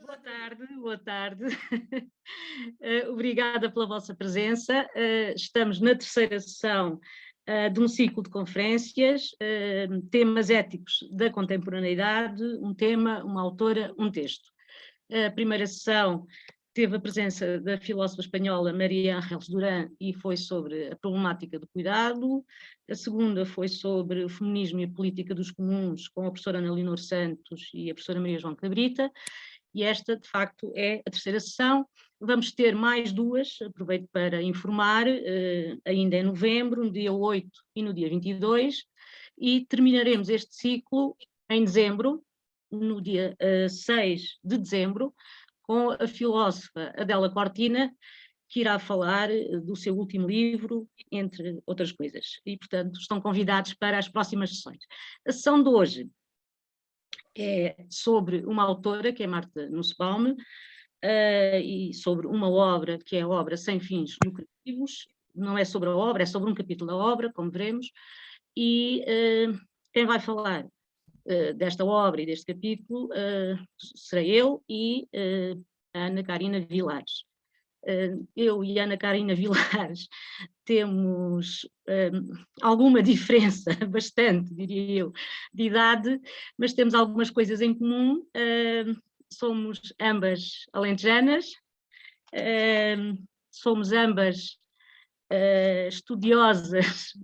Boa tarde, boa tarde. Obrigada pela vossa presença. Estamos na terceira sessão de um ciclo de conferências, temas éticos da contemporaneidade, um tema, uma autora, um texto. A primeira sessão teve a presença da filósofa espanhola Maria Ángeles Durán e foi sobre a problemática do cuidado. A segunda foi sobre o feminismo e a política dos comuns, com a professora Ana Leonor Santos e a professora Maria João Cabrita. E esta, de facto, é a terceira sessão. Vamos ter mais duas, aproveito para informar, ainda em novembro, no dia 8 e no dia 22, e terminaremos este ciclo em dezembro, no dia 6 de dezembro, com a filósofa Adela Cortina, que irá falar do seu último livro, entre outras coisas. E, portanto, estão convidados para as próximas sessões. A sessão de hoje é sobre uma autora, que é Marta Nussbaum, e sobre uma obra, que é a obra Sem Fins Lucrativos. Não é sobre a obra, é sobre um capítulo da obra, como veremos, e quem vai falar desta obra e deste capítulo serei eu e a Ana Carina Vilares. Eu e a Ana Carina Vilares temos alguma diferença, bastante, diria eu, de idade, mas temos algumas coisas em comum. Somos ambas alentejanas, somos ambas estudiosas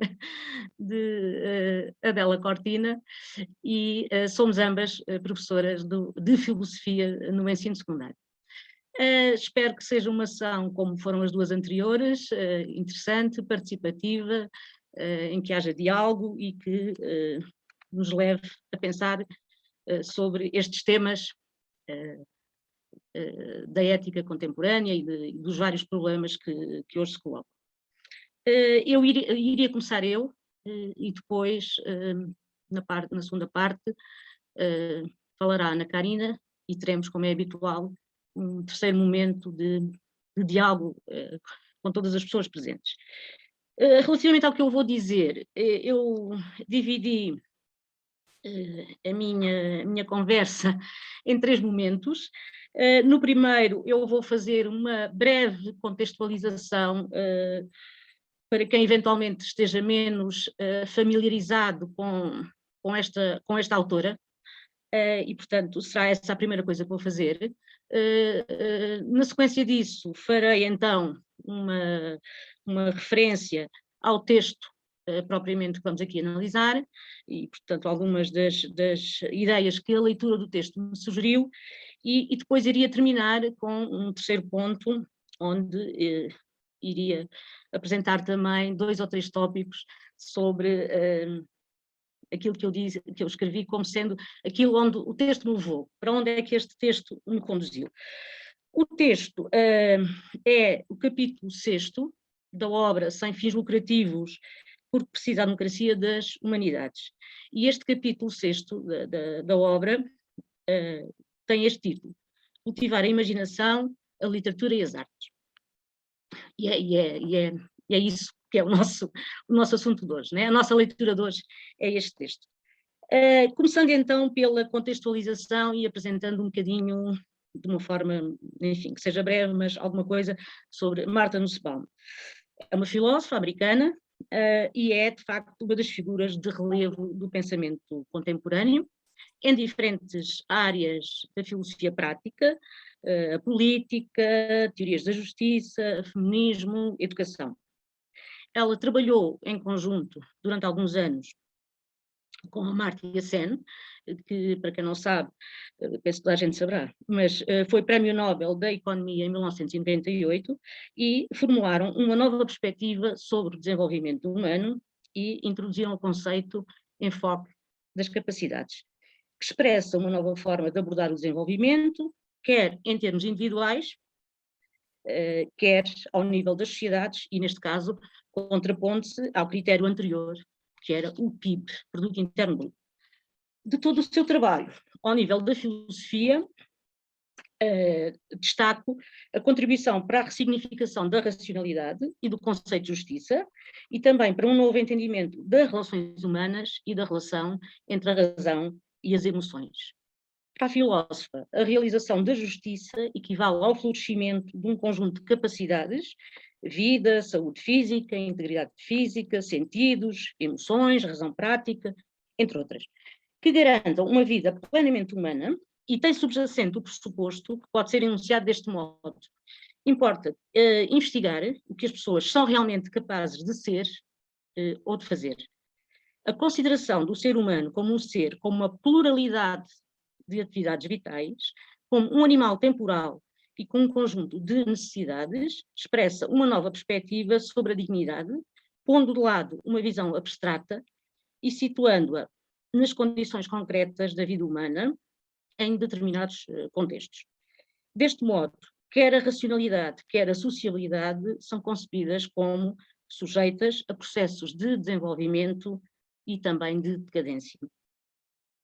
de Adela Cortina e somos ambas professoras de filosofia no ensino secundário. Espero que seja uma sessão, como foram as duas anteriores, interessante, participativa, em que haja diálogo e que nos leve a pensar sobre estes temas da ética contemporânea e dos vários problemas que hoje se colocam. Eu iria começar eu, e depois, na segunda parte, falará a Ana Carina e teremos, como é habitual, um terceiro momento de diálogo com todas as pessoas presentes. Relativamente ao que eu vou dizer, eu dividi a minha conversa em três momentos. No primeiro, eu vou fazer uma breve contextualização para quem eventualmente esteja menos familiarizado com esta autora. E, portanto, será essa a primeira coisa que vou fazer. Na sequência disso, farei então uma referência ao texto propriamente que vamos aqui analisar, e, portanto, algumas das ideias que a leitura do texto me sugeriu, e depois iria terminar com um terceiro ponto, onde iria apresentar também 2 ou 3 tópicos sobre aquilo que eu escrevi como sendo aquilo onde o texto me levou, para onde é que este texto me conduziu. O texto é o capítulo 6º da obra Sem Fins Lucrativos, porque precisa a democracia das humanidades. E este capítulo 6º da obra tem este título: Cultivar a imaginação, a literatura e as artes. E é isso que é o nosso assunto de hoje, né? A nossa leitura de hoje é este texto. Começando então pela contextualização e apresentando um bocadinho, de uma forma, enfim, que seja breve, mas alguma coisa sobre Marta Nussbaum. É uma filósofa americana e é, de facto, uma das figuras de relevo do pensamento contemporâneo, em diferentes áreas da filosofia prática, a política, teorias da justiça, feminismo, educação. Ela trabalhou em conjunto durante alguns anos com a Amartya Sen, que, para quem não sabe, penso que toda a gente saberá, mas foi Prémio Nobel da Economia em 1998, e formularam uma nova perspectiva sobre o desenvolvimento humano e introduziram o conceito enfoque das capacidades, que expressa uma nova forma de abordar o desenvolvimento, quer em termos individuais, quer ao nível das sociedades, e neste caso contrapondo-se ao critério anterior, que era o PIB, Produto Interno Bruto. De todo o seu trabalho, ao nível da filosofia, destaco a contribuição para a ressignificação da racionalidade e do conceito de justiça, e também para um novo entendimento das relações humanas e da relação entre a razão e as emoções. Para a filósofa, a realização da justiça equivale ao florescimento de um conjunto de capacidades, vida, saúde física, integridade física, sentidos, emoções, razão prática, entre outras, que garantam uma vida plenamente humana e tem subjacente o pressuposto que pode ser enunciado deste modo. Importa investigar o que as pessoas são realmente capazes de ser ou de fazer. A consideração do ser humano como um ser, como uma pluralidade de atividades vitais, como um animal temporal e com um conjunto de necessidades, expressa uma nova perspectiva sobre a dignidade, pondo de lado uma visão abstrata e situando-a nas condições concretas da vida humana em determinados contextos. Deste modo, quer a racionalidade, quer a sociabilidade são concebidas como sujeitas a processos de desenvolvimento e também de decadência.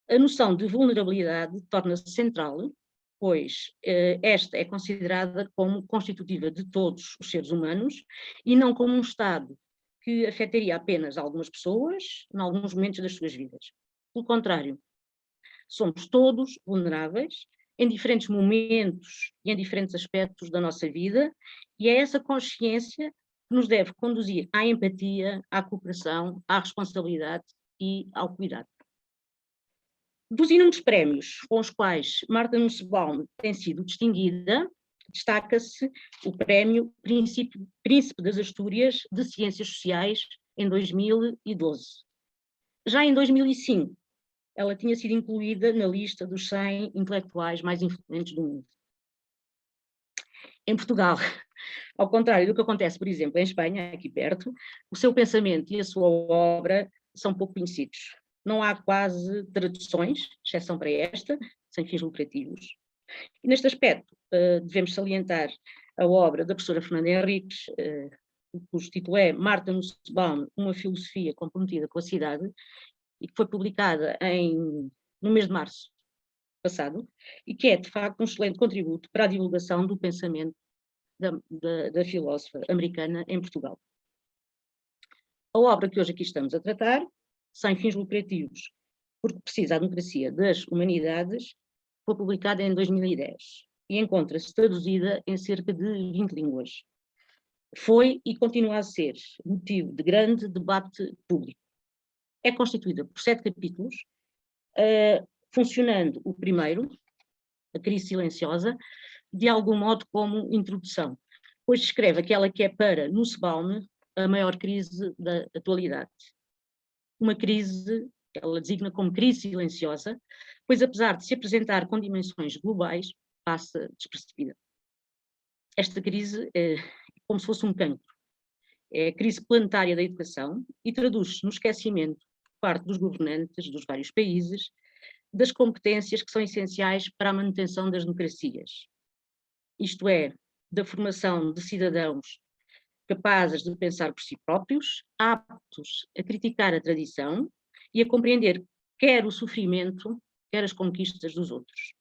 A noção de vulnerabilidade torna-se central, pois esta é considerada como constitutiva de todos os seres humanos e não como um estado que afetaria apenas algumas pessoas em alguns momentos das suas vidas. Pelo contrário, somos todos vulneráveis em diferentes momentos e em diferentes aspectos da nossa vida, e é essa consciência que nos deve conduzir à empatia, à cooperação, à responsabilidade e ao cuidado. Dos inúmeros prémios com os quais Martha Nussbaum tem sido distinguida, destaca-se o Prémio Príncipe das Astúrias de Ciências Sociais em 2012. Já em 2005, ela tinha sido incluída na lista dos 100 intelectuais mais influentes do mundo. Em Portugal, ao contrário do que acontece, por exemplo, em Espanha, aqui perto, o seu pensamento e a sua obra são pouco conhecidos. Não há quase traduções, exceção para esta, sem fins lucrativos. E neste aspecto, devemos salientar a obra da professora Fernanda Henriques, cujo título é Martha Nussbaum, uma filosofia comprometida com a cidade, e que foi publicada no mês de março passado, e que é, de facto, um excelente contributo para a divulgação do pensamento da filósofa americana em Portugal. A obra que hoje aqui estamos a tratar, sem fins lucrativos, porque precisa a democracia das humanidades, foi publicada em 2010 e encontra-se traduzida em cerca de 20 línguas. Foi e continua a ser motivo de grande debate público. É constituída por 7 capítulos, funcionando o primeiro, a crise silenciosa, de algum modo como introdução, pois descreve aquela que é para Nussbaum a maior crise da atualidade. Uma crise, ela designa como crise silenciosa, pois apesar de se apresentar com dimensões globais, passa despercebida. Esta crise é como se fosse um cancro. É a crise planetária da educação e traduz-se no esquecimento por parte dos governantes dos vários países das competências que são essenciais para a manutenção das democracias. Isto é, da formação de cidadãos capazes de pensar por si próprios, aptos a criticar a tradição e a compreender quer o sofrimento, quer as conquistas dos outros.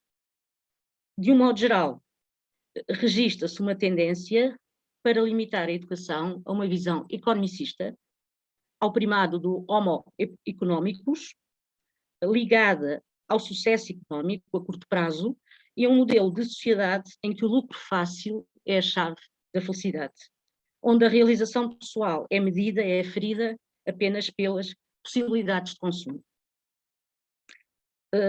De um modo geral, registra-se uma tendência para limitar a educação a uma visão economicista, ao primado do homo economicus, ligada ao sucesso económico a curto prazo e a um modelo de sociedade em que o lucro fácil é a chave da felicidade, onde a realização pessoal é medida, é aferida apenas pelas possibilidades de consumo.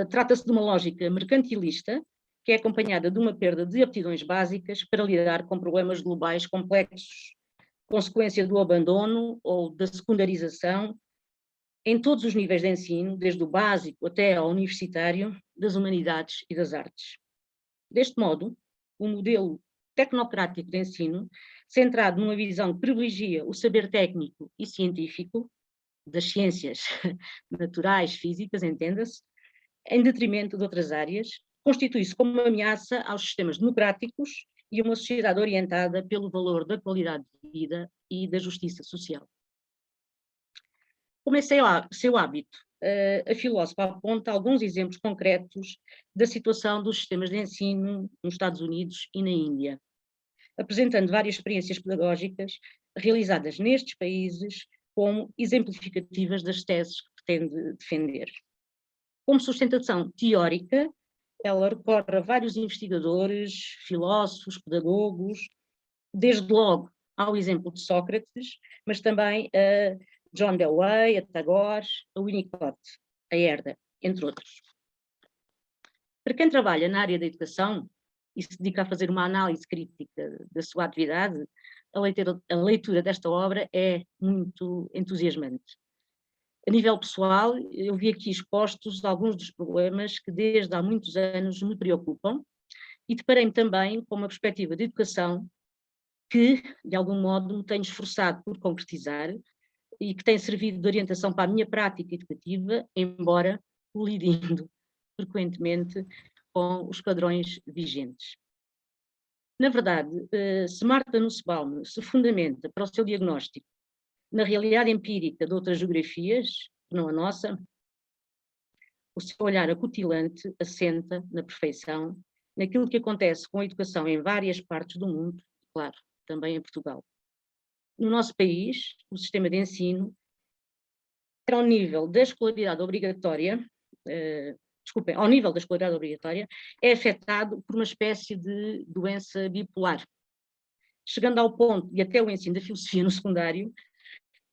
Trata-se de uma lógica mercantilista que é acompanhada de uma perda de aptidões básicas para lidar com problemas globais complexos, consequência do abandono ou da secundarização em todos os níveis de ensino, desde o básico até ao universitário, das humanidades e das artes. Deste modo, o modelo tecnocrático de ensino, centrado numa visão que privilegia o saber técnico e científico, das ciências naturais, físicas, entenda-se, em detrimento de outras áreas, constitui-se como uma ameaça aos sistemas democráticos e uma sociedade orientada pelo valor da qualidade de vida e da justiça social. Como é seu hábito, a filósofa aponta alguns exemplos concretos da situação dos sistemas de ensino nos Estados Unidos e na Índia, apresentando várias experiências pedagógicas realizadas nestes países como exemplificativas das teses que pretende defender. Como sustentação teórica, ela recorre a vários investigadores, filósofos, pedagogos, desde logo ao exemplo de Sócrates, mas também a John Dewey, a Tagore, a Winnicott, a Herder, entre outros. Para quem trabalha na área da educação e se dedica a fazer uma análise crítica da sua atividade, a leitura desta obra é muito entusiasmante. A nível pessoal, eu vi aqui expostos alguns dos problemas que desde há muitos anos me preocupam e deparei-me também com uma perspectiva de educação que, de algum modo, me tenho esforçado por concretizar e que tem servido de orientação para a minha prática educativa, embora colidindo frequentemente com os padrões vigentes. Na verdade, se Marta Nussbaum se fundamenta para o seu diagnóstico na realidade empírica de outras geografias, que não a nossa, o seu olhar acutilante assenta na perfeição naquilo que acontece com a educação em várias partes do mundo, claro, também em Portugal. No nosso país, o sistema de ensino, ao nível da escolaridade obrigatória, ao nível da escolaridade obrigatória, é afetado por uma espécie de doença bipolar, chegando ao ponto, e até o ensino da filosofia no secundário,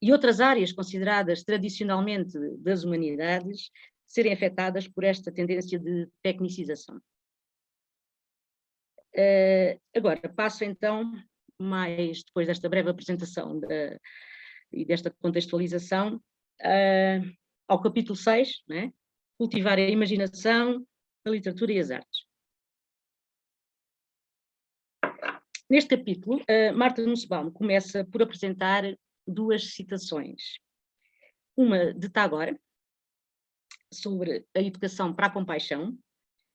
e outras áreas consideradas tradicionalmente das humanidades, serem afetadas por esta tendência de tecnicização. Agora, passo então, mais depois desta breve apresentação e desta contextualização, ao capítulo 6, né? Cultivar a imaginação, a literatura e as artes. Neste capítulo, Marta Nussbaum começa por apresentar duas citações. Uma de Tagore, sobre a educação para a compaixão,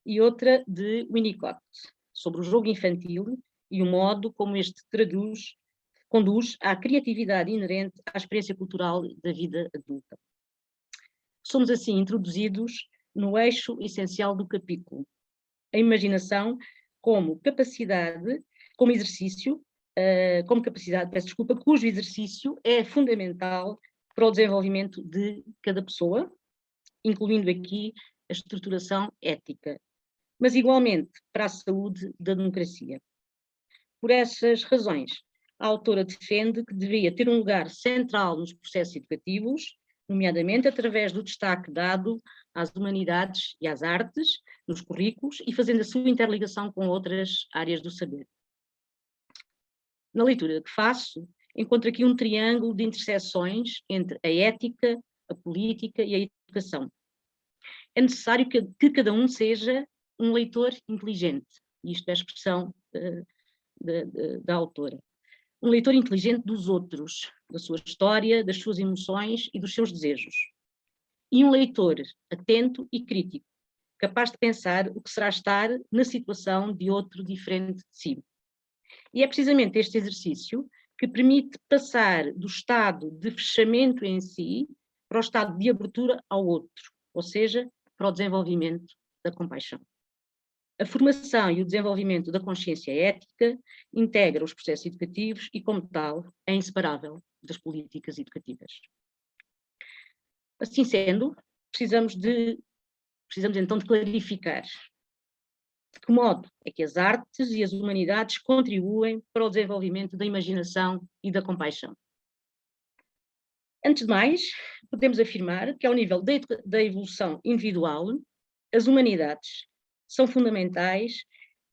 e outra de Winnicott, sobre o jogo infantil e o modo como este conduz à criatividade inerente à experiência cultural da vida adulta. Somos assim introduzidos no eixo essencial do capítulo, a imaginação como capacidade, como exercício, cujo exercício é fundamental para o desenvolvimento de cada pessoa, incluindo aqui a estruturação ética, mas igualmente para a saúde da democracia. Por essas razões, a autora defende que deveria ter um lugar central nos processos educativos, nomeadamente através do destaque dado às humanidades e às artes, nos currículos, e fazendo a sua interligação com outras áreas do saber. Na leitura que faço, encontro aqui um triângulo de interseções entre a ética, a política e a educação. É necessário que cada um seja um leitor inteligente, isto é a expressão da autora. Um leitor inteligente dos outros, da sua história, das suas emoções e dos seus desejos. E um leitor atento e crítico, capaz de pensar o que será estar na situação de outro diferente de si. E é precisamente este exercício que permite passar do estado de fechamento em si para o estado de abertura ao outro, ou seja, para o desenvolvimento da compaixão. A formação e o desenvolvimento da consciência ética integra os processos educativos e, como tal, é inseparável das políticas educativas. Assim sendo, precisamos então de clarificar de que modo é que as artes e as humanidades contribuem para o desenvolvimento da imaginação e da compaixão. Antes de mais, podemos afirmar que, ao nível da evolução individual, as humanidades são fundamentais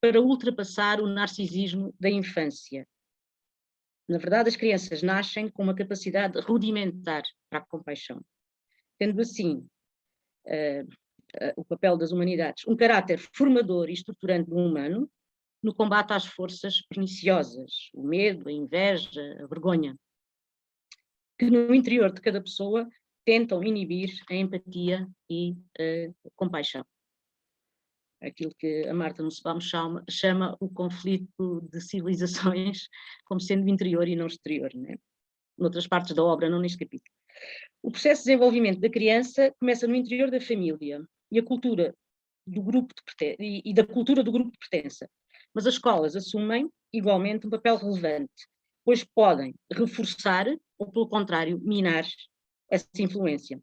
para ultrapassar o narcisismo da infância. Na verdade, as crianças nascem com uma capacidade rudimentar para a compaixão, tendo assim o papel das humanidades um caráter formador e estruturante do humano no combate às forças perniciosas, o medo, a inveja, a vergonha, que no interior de cada pessoa tentam inibir a empatia e a compaixão. Aquilo que a Marta Nussbaum chama o conflito de civilizações como sendo interior e não exterior, né? Noutras partes da obra, não neste capítulo. O processo de desenvolvimento da criança começa no interior da família e a cultura do grupo e da cultura do grupo de pertença, mas as escolas assumem igualmente um papel relevante, pois podem reforçar ou, pelo contrário, minar essa influência.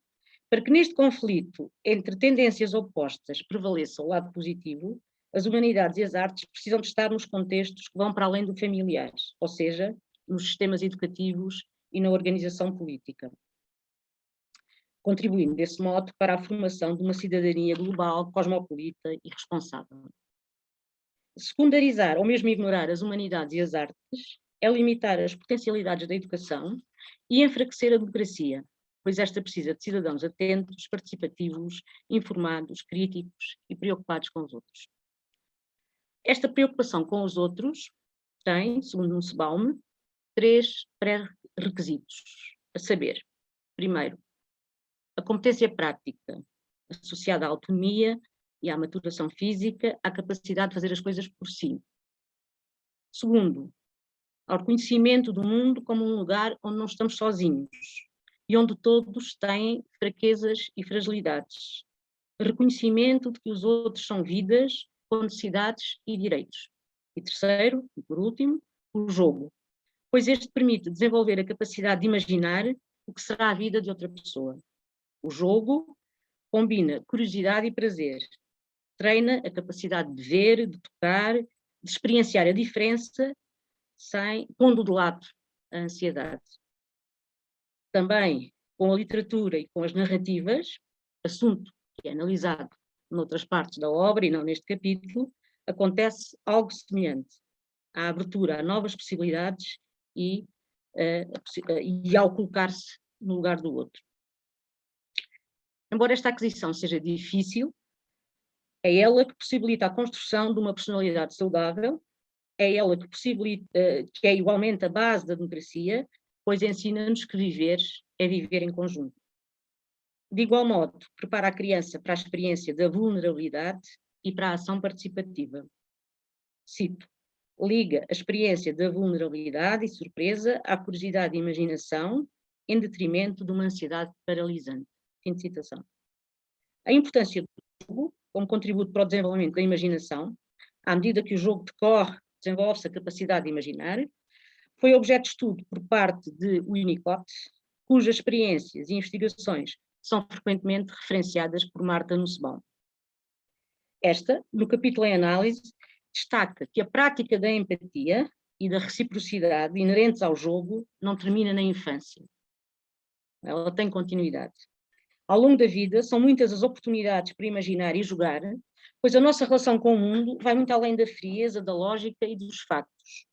Para que neste conflito entre tendências opostas prevaleça o lado positivo, as humanidades e as artes precisam de estar nos contextos que vão para além do familiar, ou seja, nos sistemas educativos e na organização política, contribuindo desse modo para a formação de uma cidadania global, cosmopolita e responsável. Secundarizar ou mesmo ignorar as humanidades e as artes é limitar as potencialidades da educação e enfraquecer a democracia, pois esta precisa de cidadãos atentos, participativos, informados, críticos e preocupados com os outros. Esta preocupação com os outros tem, segundo Nussbaum, 3 pré-requisitos, a saber, primeiro, a competência prática, associada à autonomia e à maturação física, à capacidade de fazer as coisas por si. Segundo, ao reconhecimento do mundo como um lugar onde não estamos sozinhos e onde todos têm fraquezas e fragilidades. Reconhecimento de que os outros são vidas com necessidades e direitos. E terceiro, e por último, o jogo, pois este permite desenvolver a capacidade de imaginar o que será a vida de outra pessoa. O jogo combina curiosidade e prazer, treina a capacidade de ver, de tocar, de experienciar a diferença, pondo de lado a ansiedade. Também com a literatura e com as narrativas, assunto que é analisado noutras partes da obra e não neste capítulo, acontece algo semelhante, a abertura a novas possibilidades e ao colocar-se no lugar do outro. Embora esta aquisição seja difícil, é ela que possibilita a construção de uma personalidade saudável, é ela que possibilita, que é igualmente a base da democracia, pois ensina-nos que viver é viver em conjunto. De igual modo, prepara a criança para a experiência da vulnerabilidade e para a ação participativa. Cito, liga a experiência da vulnerabilidade e surpresa à curiosidade e imaginação, em detrimento de uma ansiedade paralisante. Fim de citação. A importância do jogo como contributo para o desenvolvimento da imaginação, à medida que o jogo decorre, desenvolve-se a capacidade de imaginar, foi objeto de estudo por parte de Winnicott, cujas experiências e investigações são frequentemente referenciadas por Martha Nussbaum. Esta, no capítulo em análise, destaca que a prática da empatia e da reciprocidade inerentes ao jogo não termina na infância. Ela tem continuidade. Ao longo da vida, são muitas as oportunidades para imaginar e jogar, pois a nossa relação com o mundo vai muito além da frieza, da lógica e dos factos.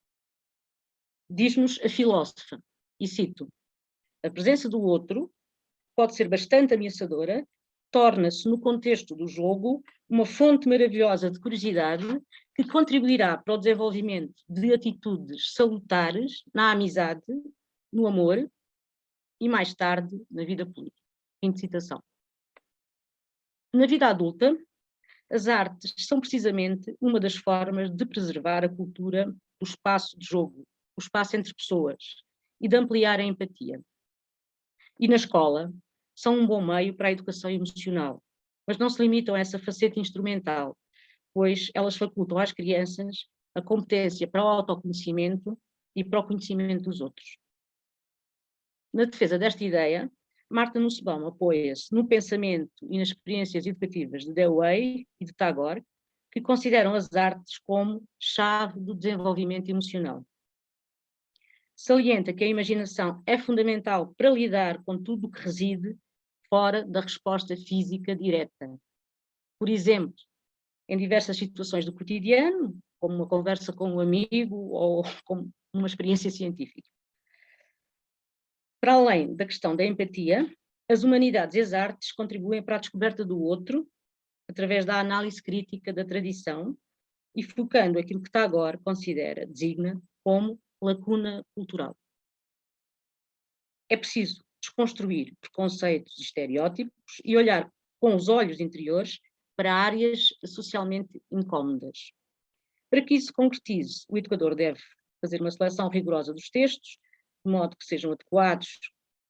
Diz-nos a filósofa, e cito, a presença do outro pode ser bastante ameaçadora, torna-se, no contexto do jogo, uma fonte maravilhosa de curiosidade que contribuirá para o desenvolvimento de atitudes salutares na amizade, no amor e, mais tarde, na vida política. Fim de citação. Na vida adulta, as artes são precisamente uma das formas de preservar a cultura do espaço de jogo, o espaço entre pessoas, e de ampliar a empatia. E na escola, são um bom meio para a educação emocional, mas não se limitam a essa faceta instrumental, pois elas facultam às crianças a competência para o autoconhecimento e para o conhecimento dos outros. Na defesa desta ideia, Martha Nussbaum apoia-se no pensamento e nas experiências educativas de Dewey e de Tagore, que consideram as artes como chave do desenvolvimento emocional. Salienta que a imaginação é fundamental para lidar com tudo o que reside fora da resposta física direta. Por exemplo, em diversas situações do cotidiano, como uma conversa com um amigo ou como uma experiência científica. Para além da questão da empatia, as humanidades e as artes contribuem para a descoberta do outro, através da análise crítica da tradição e focando aquilo que Tagore designa como lacuna cultural. É preciso desconstruir preconceitos e estereótipos e olhar com os olhos interiores para áreas socialmente incómodas. Para que isso se concretize, o educador deve fazer uma seleção rigorosa dos textos, de modo que sejam adequados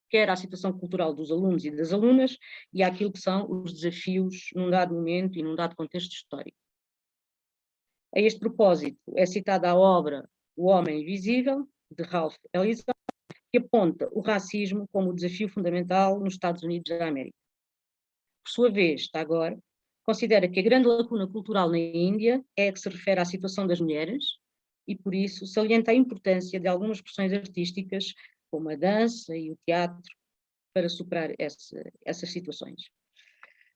quer à situação cultural dos alunos e das alunas e àquilo que são os desafios num dado momento e num dado contexto histórico. A este propósito é citada a obra O Homem Invisível, de Ralph Ellison, que aponta o racismo como o desafio fundamental nos Estados Unidos da América. por sua vez, Tagore considera que a grande lacuna cultural na Índia é a que se refere à situação das mulheres e, por isso, salienta a importância de algumas expressões artísticas, como a dança e o teatro, para superar essas situações.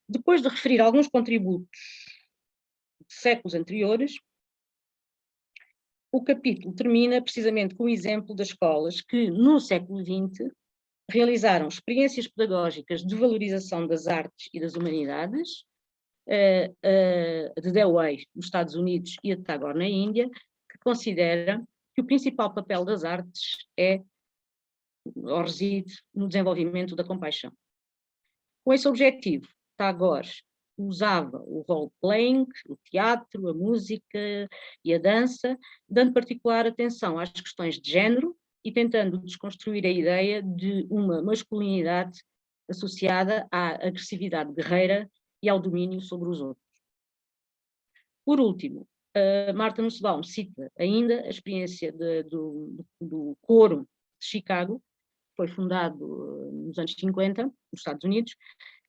Depois de referir alguns contributos de séculos anteriores, o capítulo termina precisamente com o exemplo das escolas que, no século XX, realizaram experiências pedagógicas de valorização das artes e das humanidades, de Dewey nos Estados Unidos e a de Tagore na Índia, que considera que o principal papel das artes ou reside no desenvolvimento da compaixão. Com esse objetivo, Tagore usava o role-playing, o teatro, a música e a dança, dando particular atenção às questões de género e tentando desconstruir a ideia de uma masculinidade associada à agressividade guerreira e ao domínio sobre os outros. Por último, Martha Nussbaum cita ainda a experiência do coro de Chicago, que foi fundado nos anos 50, nos Estados Unidos,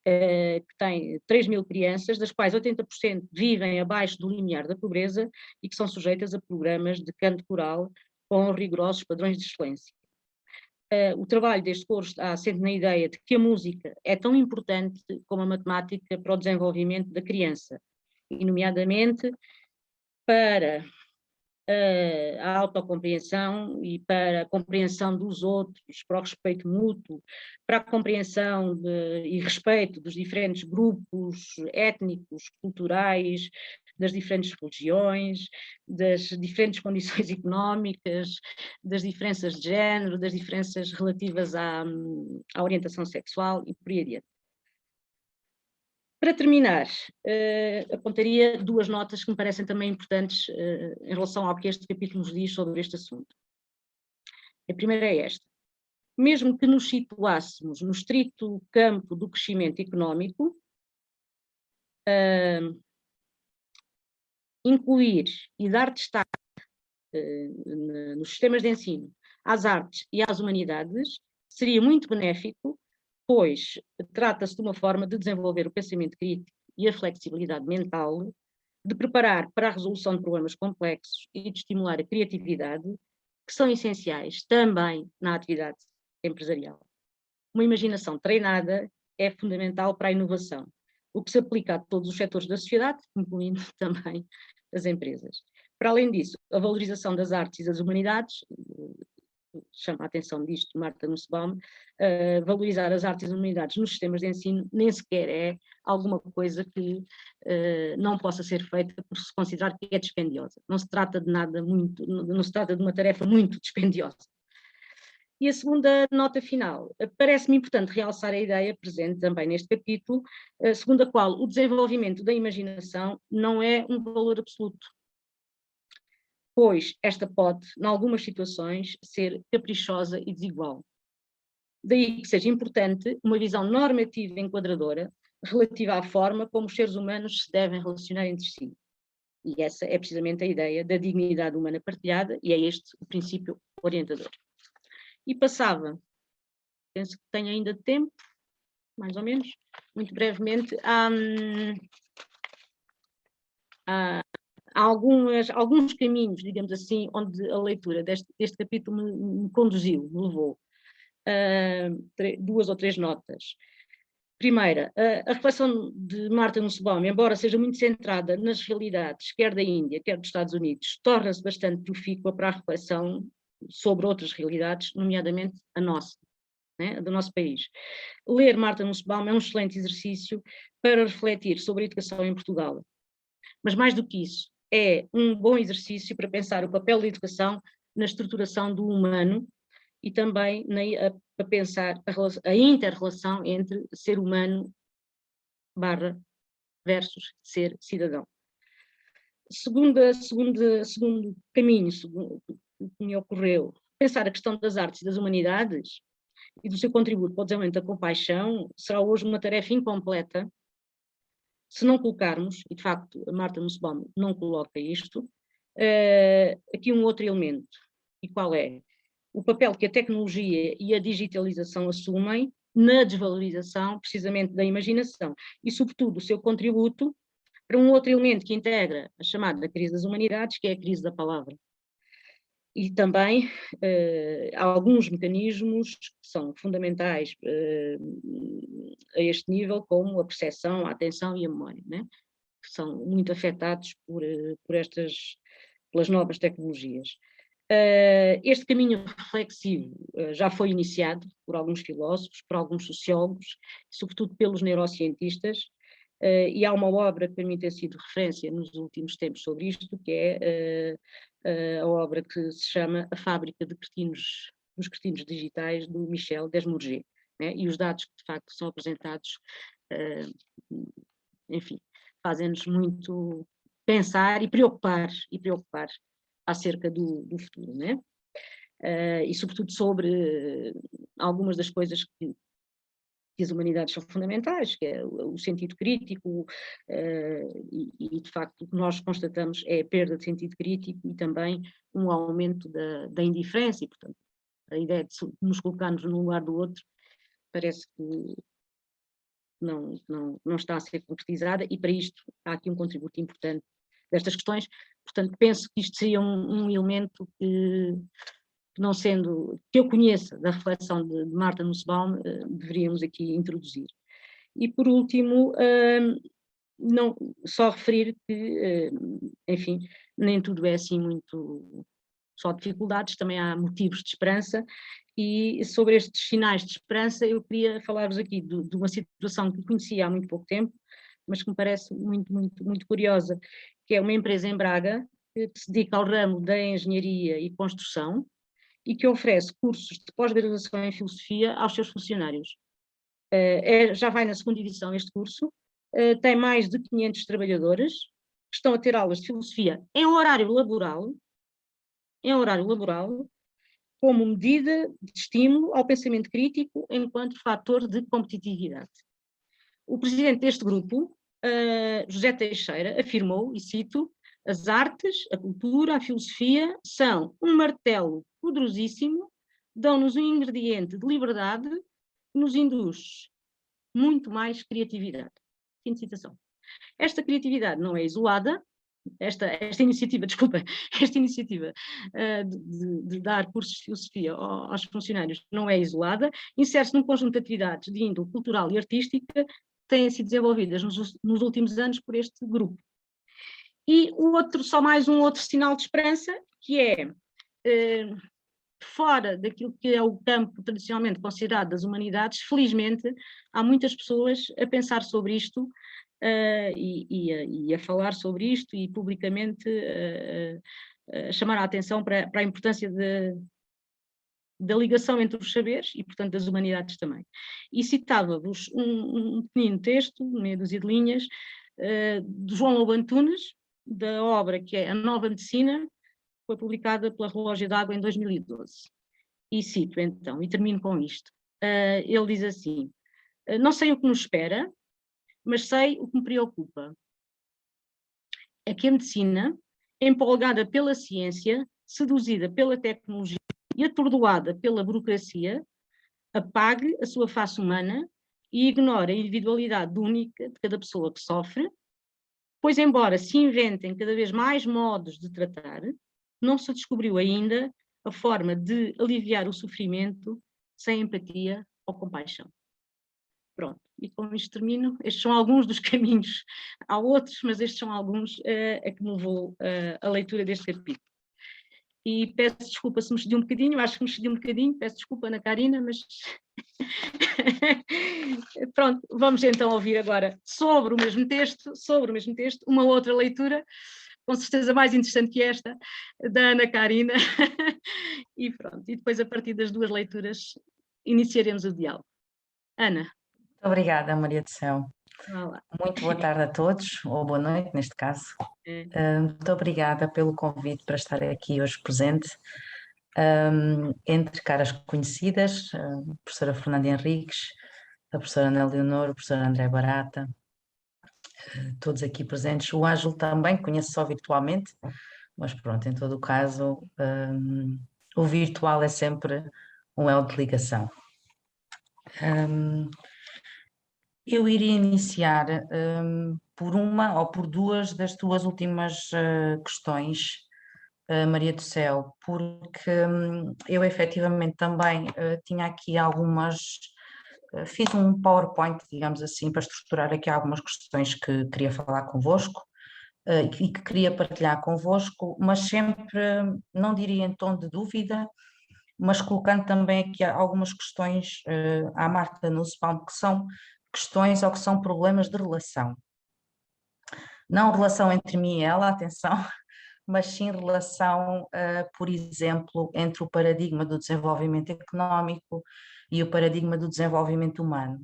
que tem 3.000 crianças, das quais 80% vivem abaixo do limiar da pobreza e que são sujeitas a programas de canto coral com rigorosos padrões de excelência. O trabalho deste coro está assente na ideia de que a música é tão importante como a matemática para o desenvolvimento da criança, e nomeadamente para a autocompreensão e para a compreensão dos outros, para o respeito mútuo, para a compreensão e respeito dos diferentes grupos étnicos, culturais, das diferentes religiões, das diferentes condições económicas, das diferenças de género, das diferenças relativas à orientação sexual e por aí adiante. Para terminar, apontaria duas notas que me parecem também importantes em relação ao que este capítulo nos diz sobre este assunto. A primeira é esta. Mesmo que nos situássemos no estrito campo do crescimento económico, incluir e dar destaque nos sistemas de ensino às artes e às humanidades seria muito benéfico, pois trata-se de uma forma de desenvolver o pensamento crítico e a flexibilidade mental, de preparar para a resolução de problemas complexos e de estimular a criatividade, que são essenciais também na atividade empresarial. Uma imaginação treinada é fundamental para a inovação, o que se aplica a todos os setores da sociedade, incluindo também as empresas. Para além disso, a valorização das artes e das humanidades, chama a atenção disto Martha Nussbaum, valorizar as artes e as humanidades nos sistemas de ensino nem sequer é alguma coisa que não possa ser feita por se considerar que é dispendiosa. Não se trata de nada muito, não se trata de uma tarefa muito dispendiosa. E a segunda nota final, parece-me importante realçar a ideia presente também neste capítulo, segundo a qual o desenvolvimento da imaginação não é um valor absoluto, pois esta pode, em algumas situações, ser caprichosa e desigual. Daí que seja importante uma visão normativa e enquadradora relativa à forma como os seres humanos se devem relacionar entre si. E essa é precisamente a ideia da dignidade humana partilhada, e é este o princípio orientador. E passava, penso que tenho ainda tempo, mais ou menos, muito brevemente, há alguns caminhos, digamos assim, onde a leitura deste capítulo me conduziu, me levou. Duas ou três notas. Primeira, a reflexão de Martha Nussbaum, embora seja muito centrada nas realidades, quer da Índia, quer dos Estados Unidos, torna-se bastante profícua para a reflexão sobre outras realidades, nomeadamente a nossa, né, do nosso país. Ler Martha Nussbaum é um excelente exercício para refletir sobre a educação em Portugal. Mas mais do que isso, é um bom exercício para pensar o papel da educação na estruturação do humano e também para pensar a inter-relação entre ser humano versus ser cidadão. Segundo caminho, segundo o que me ocorreu, pensar a questão das artes e das humanidades e do seu contributo para o desenvolvimento da compaixão será hoje uma tarefa incompleta se não colocarmos, e de facto a Martha Nussbaum não coloca isto, aqui um outro elemento, e qual é? O papel que a tecnologia e a digitalização assumem na desvalorização precisamente da imaginação e, sobretudo, o seu contributo para um outro elemento que integra a chamada crise das humanidades, que é a crise da palavra. E também alguns mecanismos que são fundamentais a este nível, como a percepção, a atenção e a memória, né? Que são muito afetados pelas novas tecnologias. Este caminho reflexivo já foi iniciado por alguns filósofos, por alguns sociólogos, sobretudo pelos neurocientistas, e há uma obra que para mim tem sido referência nos últimos tempos sobre isto, que é a obra que se chama A Fábrica dos Cretinos Digitais, do Michel Desmourget, né? E os dados que de facto são apresentados, enfim, fazem-nos muito pensar e preocupar acerca do futuro, né? E sobretudo sobre algumas das coisas que as humanidades são fundamentais, que é o sentido crítico, e de facto o que nós constatamos é a perda de sentido crítico e também um aumento da indiferença, e portanto a ideia de nos colocarmos no lugar do outro parece que não está a ser concretizada, e para isto há aqui um contributo importante destas questões. Portanto, penso que isto seria um elemento que, não sendo que eu conheça da reflexão de Martha Nussbaum, deveríamos aqui introduzir. E por último, não, só referir que, enfim, nem tudo é assim muito só dificuldades, também há motivos de esperança, e sobre estes sinais de esperança eu queria falar-vos aqui de uma situação que conhecia há muito pouco tempo, mas que me parece muito curiosa, que é uma empresa em Braga que se dedica ao ramo da engenharia e construção e que oferece cursos de pós-graduação em filosofia aos seus funcionários. Já vai na segunda edição este curso, tem mais de 500 trabalhadores que estão a ter aulas de filosofia em horário laboral, como medida de estímulo ao pensamento crítico enquanto fator de competitividade. O presidente deste grupo, José Teixeira, afirmou, e cito: as artes, a cultura, a filosofia são um martelo poderosíssimo, dão-nos um ingrediente de liberdade que nos induz muito mais criatividade. Fim de citação. Esta criatividade não é isolada, esta iniciativa de dar cursos de filosofia aos funcionários não é isolada, insere-se num conjunto de atividades de índole cultural e artística que têm sido desenvolvidas nos últimos anos por este grupo. E só mais um outro sinal de esperança, que é, fora daquilo que é o campo tradicionalmente considerado das humanidades, felizmente há muitas pessoas a pensar sobre isto, e a falar sobre isto e publicamente a chamar a atenção para a importância da ligação entre os saberes e, portanto, das humanidades também. E citava-vos um pequenino texto, meia dúzia de linhas, de João Lobo Antunes, da obra que é A Nova Medicina, que foi publicada pela Relógio d'Água em 2012. E cito então, e termino com isto. Ele diz assim: não sei o que nos espera, mas sei o que me preocupa. É que a medicina, empolgada pela ciência, seduzida pela tecnologia e atordoada pela burocracia, apague a sua face humana e ignore a individualidade única de cada pessoa que sofre, pois embora se inventem cada vez mais modos de tratar, não se descobriu ainda a forma de aliviar o sofrimento sem empatia ou compaixão. Pronto, e com isto termino. Estes são alguns dos caminhos, há outros, mas estes são alguns a que me levou a leitura deste capítulo. E peço desculpa se me excedi um bocadinho, acho que me excedi um bocadinho, peço desculpa Ana Karina, mas pronto, vamos então ouvir agora sobre o mesmo texto, uma outra leitura, com certeza mais interessante que esta, da Ana Karina, e pronto, e depois a partir das duas leituras iniciaremos o diálogo. Ana. Muito obrigada, Maria do Céu. Olá. Muito boa tarde a todos, ou boa noite neste caso. Muito obrigada pelo convite para estar aqui hoje presente. Entre caras conhecidas, a professora Fernanda Henriques, a professora Ana Leonor, o professor André Barata, todos aqui presentes. O Ângelo também conheço só virtualmente, mas pronto, em todo o caso, o virtual é sempre um elo de ligação. Eu iria iniciar por uma ou por duas das tuas últimas questões, Maria do Céu, porque eu efetivamente também tinha aqui fiz um PowerPoint, digamos assim, para estruturar aqui algumas questões que queria falar convosco e que queria partilhar convosco, mas sempre, não diria em tom de dúvida, mas colocando também aqui algumas questões à Marta Nussbaum, que são questões ou que são problemas de relação. Não relação entre mim e ela, atenção, mas sim relação, por exemplo, entre o paradigma do desenvolvimento económico e o paradigma do desenvolvimento humano.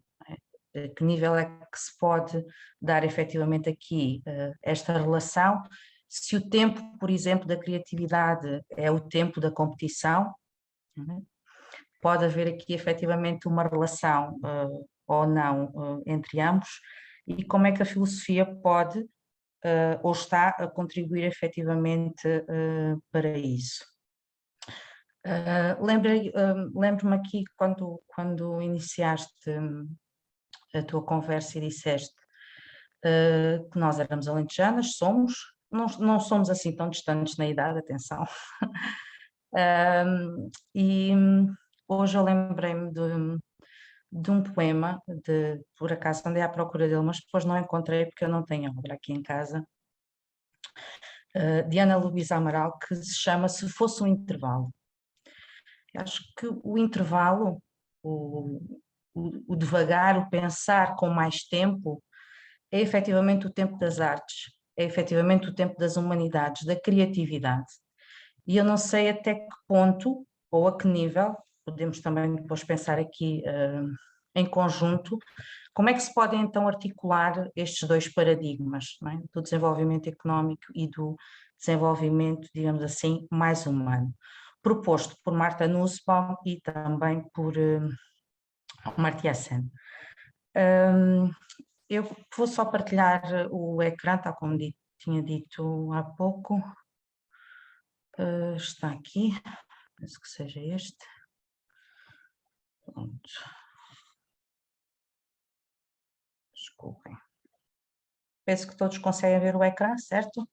Que nível é que se pode dar efetivamente aqui esta relação? Se o tempo, por exemplo, da criatividade é o tempo da competição, pode haver aqui efetivamente uma relação ou não entre ambos, e como é que a filosofia pode ou está a contribuir efetivamente para isso. Lembro-me aqui quando iniciaste a tua conversa e disseste que nós éramos alentejanas, não somos assim tão distantes na idade, atenção. E hoje eu lembrei-me de um poema, por acaso andei à procura dele, mas depois não encontrei porque eu não tenho a obra aqui em casa, de Ana Luísa Amaral, que se chama Se Fosse um Intervalo. Eu acho que o intervalo, o devagar, o pensar com mais tempo, é efetivamente o tempo das artes, é efetivamente o tempo das humanidades, da criatividade. E eu não sei até que ponto ou a que nível, podemos também depois pensar aqui em conjunto, como é que se podem então articular estes dois paradigmas, não é? Do desenvolvimento económico e do desenvolvimento, digamos assim, mais humano, proposto por Marta Nussbaum e também por Amartya Sen. Eu vou só partilhar o ecrã, tal como tinha dito há pouco. Está aqui, penso que seja este. Pronto. Desculpem. Penso que todos conseguem ver o ecrã, certo?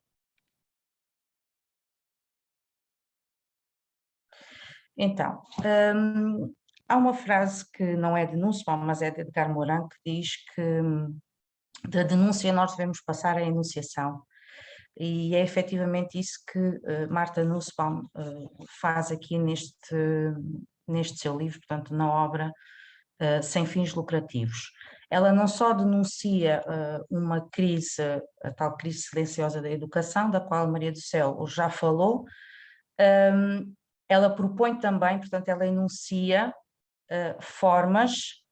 Então, há uma frase que não é de Nussbaum, mas é de Edgar Morin, que diz que da denúncia nós devemos passar à enunciação. E é efetivamente isso que Marta Nussbaum faz aqui neste seu livro, portanto, na obra Sem Fins Lucrativos. Ela não só denuncia uma crise, a tal crise silenciosa da educação, da qual Maria do Céu já falou, ela propõe também, portanto, ela enuncia formas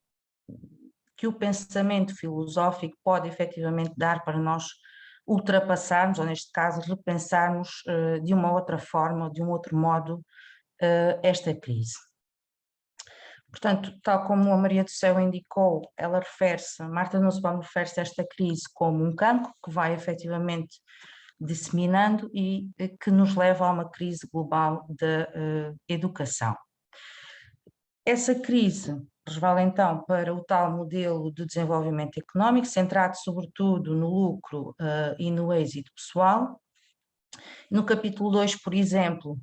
que o pensamento filosófico pode efetivamente dar para nós ultrapassarmos, ou neste caso repensarmos de uma outra forma, de um outro modo, esta crise. Portanto, tal como a Maria do Céu indicou, Marta Nussbaum refere-se a esta crise como um cancro que vai efetivamente disseminando e que nos leva a uma crise global da educação. Essa crise resvala então para o tal modelo de desenvolvimento económico, centrado sobretudo no lucro e no êxito pessoal. No capítulo 2, por exemplo,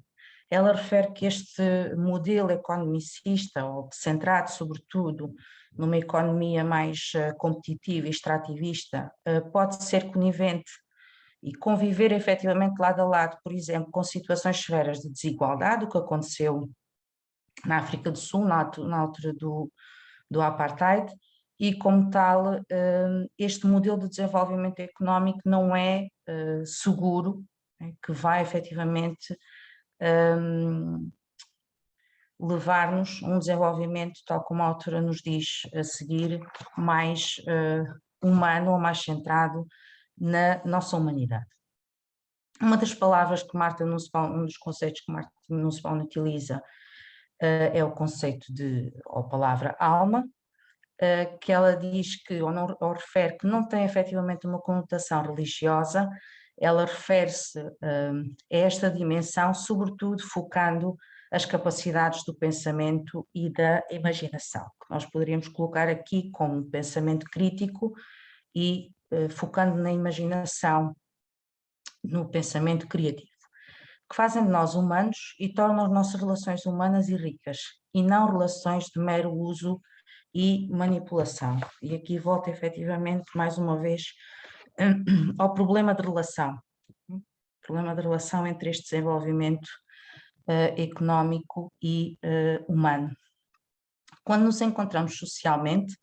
ela refere que este modelo economicista, ou centrado sobretudo numa economia mais competitiva e extrativista, pode ser conivente e conviver efetivamente lado a lado, por exemplo, com situações severas de desigualdade, o que aconteceu na África do Sul, na altura do apartheid, e como tal, este modelo de desenvolvimento económico não é seguro, que vai efetivamente levar-nos a um desenvolvimento, tal como a autora nos diz a seguir, mais humano ou mais centrado na nossa humanidade. Uma das palavras que Marta Nussbaum, um dos conceitos que Marta Nussbaum utiliza é o conceito ou palavra alma, que ela diz que, ou refere que não tem efetivamente uma conotação religiosa, ela refere-se a esta dimensão, sobretudo focando as capacidades do pensamento e da imaginação, que nós poderíamos colocar aqui como pensamento crítico e focando na imaginação, no pensamento criativo, que fazem de nós humanos e tornam as nossas relações humanas e ricas, e não relações de mero uso e manipulação. E aqui volto efetivamente, mais uma vez, ao problema de relação. O problema de relação entre este desenvolvimento económico e humano. Quando nos encontramos socialmente,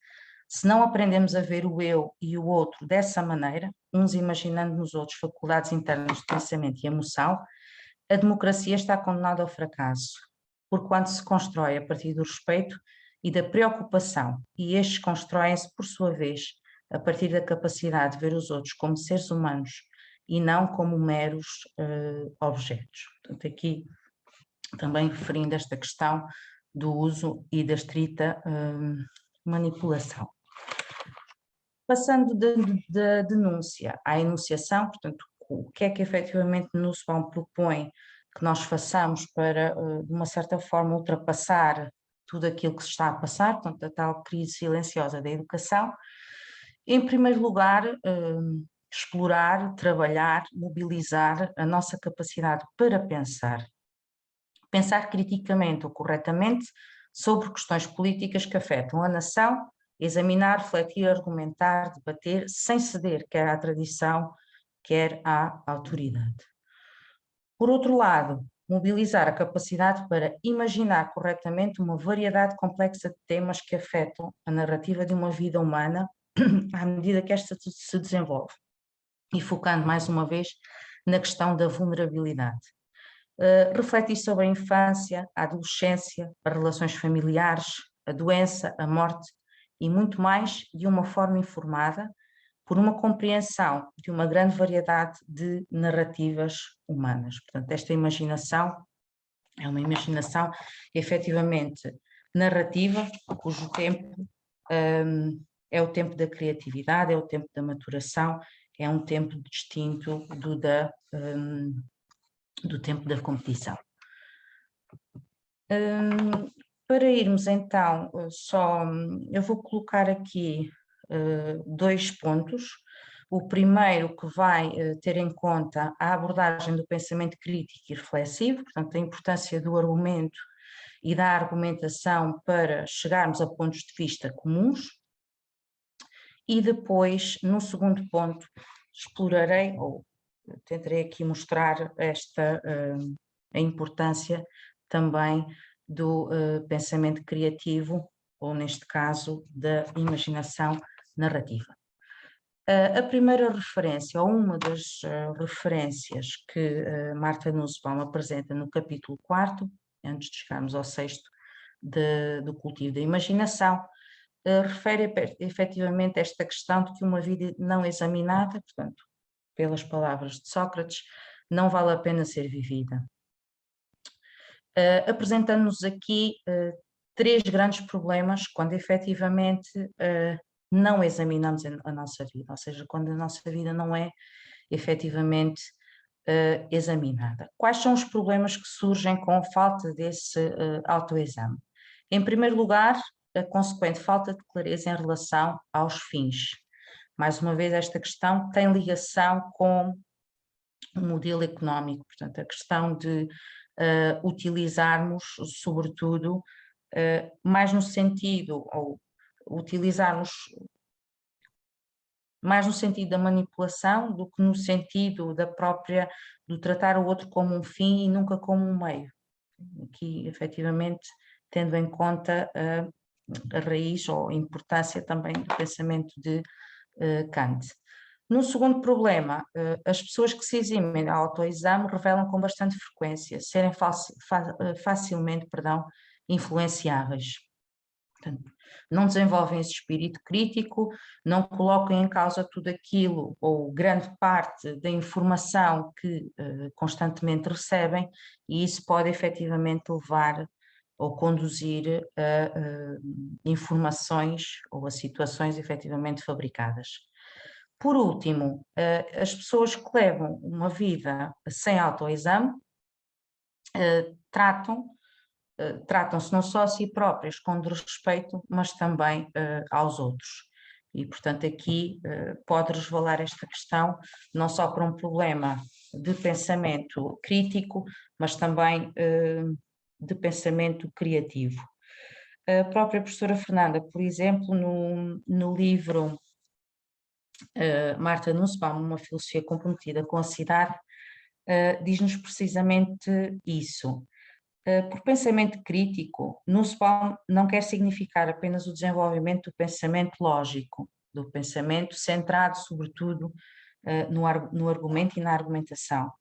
se não aprendemos a ver o eu e o outro dessa maneira, uns imaginando nos outros faculdades internas de pensamento e emoção, a democracia está condenada ao fracasso, porquanto se constrói a partir do respeito e da preocupação, e estes constroem-se, por sua vez, a partir da capacidade de ver os outros como seres humanos e não como meros objetos. Portanto, aqui também referindo esta questão do uso e da estrita manipulação. Passando da denúncia à enunciação, portanto, o que é que efetivamente o Nussbaum propõe que nós façamos para, de uma certa forma, ultrapassar tudo aquilo que se está a passar, portanto, a tal crise silenciosa da educação. Em primeiro lugar, explorar, trabalhar, mobilizar a nossa capacidade para pensar. Pensar criticamente ou corretamente sobre questões políticas que afetam a nação, examinar, refletir, argumentar, debater, sem ceder quer à tradição, quer à autoridade. Por outro lado, mobilizar a capacidade para imaginar corretamente uma variedade complexa de temas que afetam a narrativa de uma vida humana à medida que esta se desenvolve, e focando mais uma vez na questão da vulnerabilidade. Refletir sobre a infância, a adolescência, as relações familiares, a doença, a morte e muito mais de uma forma informada, por uma compreensão de uma grande variedade de narrativas humanas. Portanto, esta imaginação é uma imaginação efetivamente narrativa, cujo tempo é o tempo da criatividade, é o tempo da maturação, é um tempo distinto do tempo da competição. Para irmos então, eu vou colocar aqui dois pontos. O primeiro que vai ter em conta a abordagem do pensamento crítico e reflexivo, portanto a importância do argumento e da argumentação para chegarmos a pontos de vista comuns. E depois, no segundo ponto, explorarei, ou tentarei aqui mostrar a importância também do pensamento criativo, ou neste caso, da imaginação narrativa. A primeira referência, ou uma das referências que Martha Nussbaum apresenta no capítulo 4º, antes de chegarmos ao 6º, do cultivo da imaginação, refere efetivamente esta questão de que uma vida não examinada, portanto, pelas palavras de Sócrates, não vale a pena ser vivida. Apresentando-nos aqui três grandes problemas quando efetivamente não examinamos a nossa vida, ou seja, quando a nossa vida não é efetivamente examinada. Quais são os problemas que surgem com a falta desse autoexame? Em primeiro lugar, a consequente falta de clareza em relação aos fins. Mais uma vez, esta questão tem ligação com o modelo económico, portanto, a questão de utilizarmos, sobretudo, mais no sentido, ou utilizarmos mais no sentido da manipulação do que no sentido do tratar o outro como um fim e nunca como um meio. Aqui, efetivamente, tendo em conta a raiz ou a importância também do pensamento de Kant. No segundo problema, as pessoas que se eximem ao autoexame revelam com bastante frequência serem facilmente influenciáveis. Portanto, não desenvolvem esse espírito crítico, não colocam em causa tudo aquilo ou grande parte da informação que constantemente recebem, e isso pode efetivamente levar ou conduzir a informações ou a situações efetivamente fabricadas. Por último, as pessoas que levam uma vida sem autoexame tratam tratam-se não só a si próprias com desrespeito, mas também aos outros. E, portanto, aqui pode resvalar esta questão não só para um problema de pensamento crítico, mas também de pensamento criativo. A própria professora Fernanda, por exemplo, no livro Marta Nussbaum, Uma Filosofia Comprometida com a Cidade, diz-nos precisamente isso. Por pensamento crítico, Nussbaum não quer significar apenas o desenvolvimento do pensamento lógico, do pensamento centrado, sobretudo, no argumento e na argumentação,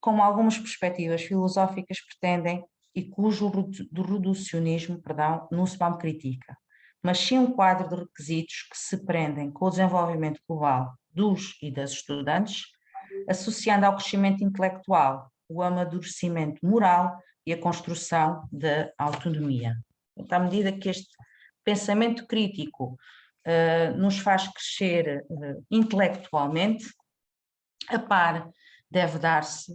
como algumas perspectivas filosóficas pretendem e cujo reducionismo, Nussbaum critica, mas sim um quadro de requisitos que se prendem com o desenvolvimento global dos e das estudantes, associando ao crescimento intelectual o amadurecimento moral e a construção da autonomia. Então, à medida que este pensamento crítico nos faz crescer intelectualmente, a par deve dar-se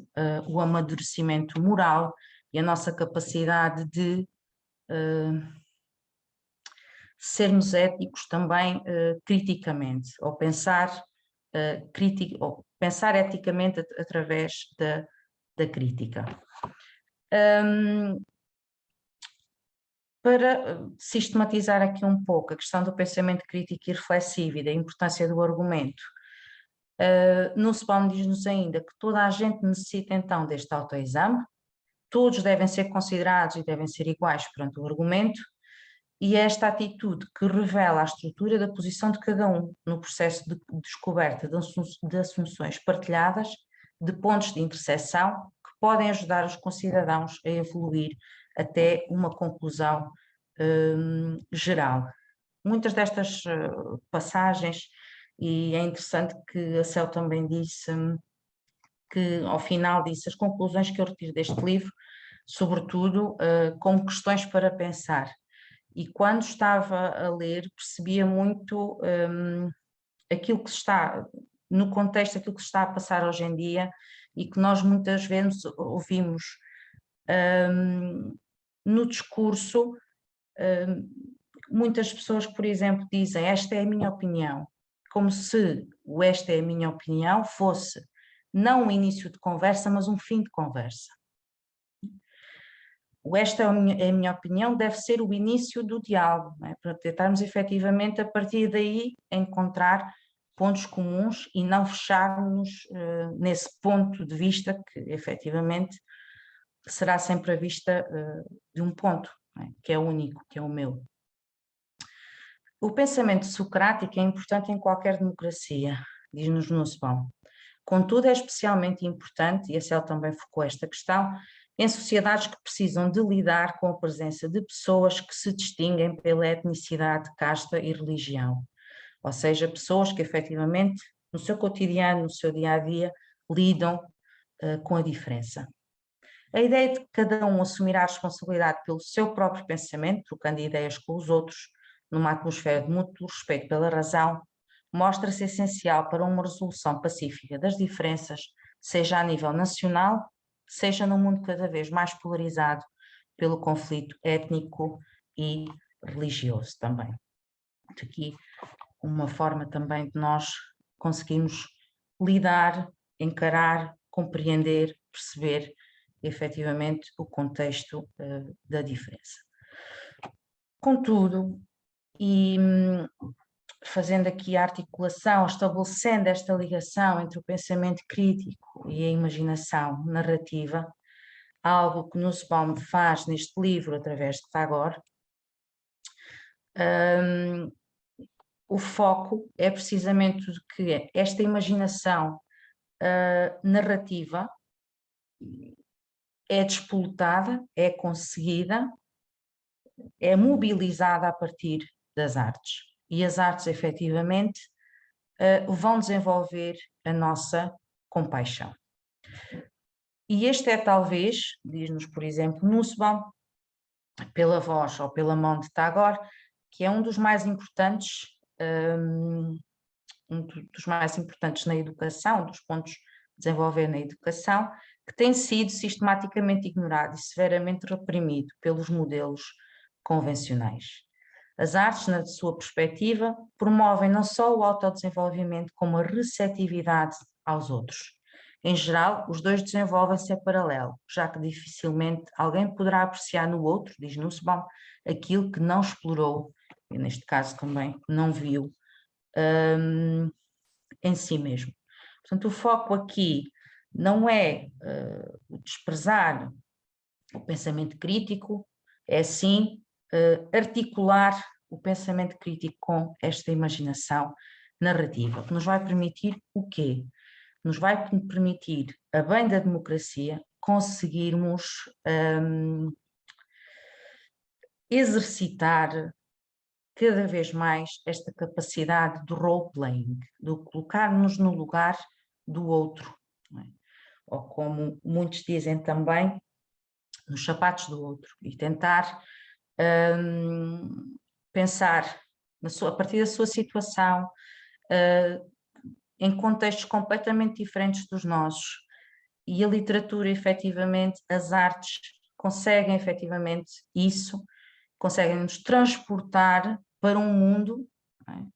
o amadurecimento moral e a nossa capacidade de sermos éticos também criticamente, ou pensar eticamente através da crítica. Para sistematizar aqui um pouco a questão do pensamento crítico e reflexivo e da importância do argumento, Nussbaum diz-nos ainda que toda a gente necessita então deste autoexame, todos devem ser considerados e devem ser iguais perante o argumento, e é esta atitude que revela a estrutura da posição de cada um no processo de descoberta de assunções partilhadas, de pontos de interseção que podem ajudar os concidadãos a evoluir até uma conclusão geral. Muitas destas passagens, e é interessante que a Céu também disse, que ao final disse as conclusões que eu retiro deste livro, sobretudo como questões para pensar. E quando estava a ler, percebia muito aquilo que se está, no contexto, aquilo que se está a passar hoje em dia e que nós muitas vezes ouvimos no discurso, muitas pessoas, por exemplo, dizem esta é a minha opinião, como se o esta é a minha opinião fosse não um início de conversa, mas um fim de conversa. O esta é a minha opinião deve ser o início do diálogo, não é? Para tentarmos efetivamente a partir daí encontrar pontos comuns e não fecharmos nesse ponto de vista que efetivamente será sempre a vista de um ponto, não é? Que é único, que é o meu. O pensamento socrático é importante em qualquer democracia, diz-nos Nussbaum. Contudo, é especialmente importante, e a Céu também focou esta questão, em sociedades que precisam de lidar com a presença de pessoas que se distinguem pela etnicidade, casta e religião. Ou seja, pessoas que efetivamente, no seu cotidiano, no seu dia-a-dia, lidam com a diferença. A ideia de que cada um assumirá a responsabilidade pelo seu próprio pensamento, trocando ideias com os outros, numa atmosfera de mútuo respeito pela razão, mostra-se essencial para uma resolução pacífica das diferenças, seja a nível nacional, seja num mundo cada vez mais polarizado pelo conflito étnico e religioso também. Aqui uma forma também de nós conseguirmos lidar, encarar, compreender, perceber efetivamente o contexto da diferença. Contudo, e fazendo aqui a articulação, estabelecendo esta ligação entre o pensamento crítico e a imaginação narrativa, algo que Nussbaum faz neste livro através de Tagore, o foco é precisamente de que esta imaginação narrativa é despoletada, é conseguida, é mobilizada a partir das artes. E as artes, efetivamente, vão desenvolver a nossa compaixão. E este é talvez, diz-nos, por exemplo, Nussbaum, pela voz ou pela mão de Tagore, que é um dos mais importantes na educação, um dos pontos desenvolver na educação, que tem sido sistematicamente ignorado e severamente reprimido pelos modelos convencionais. As artes, na sua perspectiva, promovem não só o autodesenvolvimento, como a receptividade aos outros. Em geral, os dois desenvolvem-se em paralelo, já que dificilmente alguém poderá apreciar no outro, diz Nussbaum, aquilo que não explorou, e neste caso também não viu, em si mesmo. Portanto, o foco aqui não é o desprezar o pensamento crítico, é sim articular o pensamento crítico com esta imaginação narrativa, que nos vai permitir o quê? Nos vai permitir, a bem da democracia, conseguirmos exercitar cada vez mais esta capacidade do role-playing, de colocar-nos no lugar do outro, não é? Ou como muitos dizem também, nos sapatos do outro, e tentar pensar a partir da sua situação, em contextos completamente diferentes dos nossos. E a literatura, efetivamente, as artes conseguem efetivamente isso, conseguem nos transportar para um mundo, não é,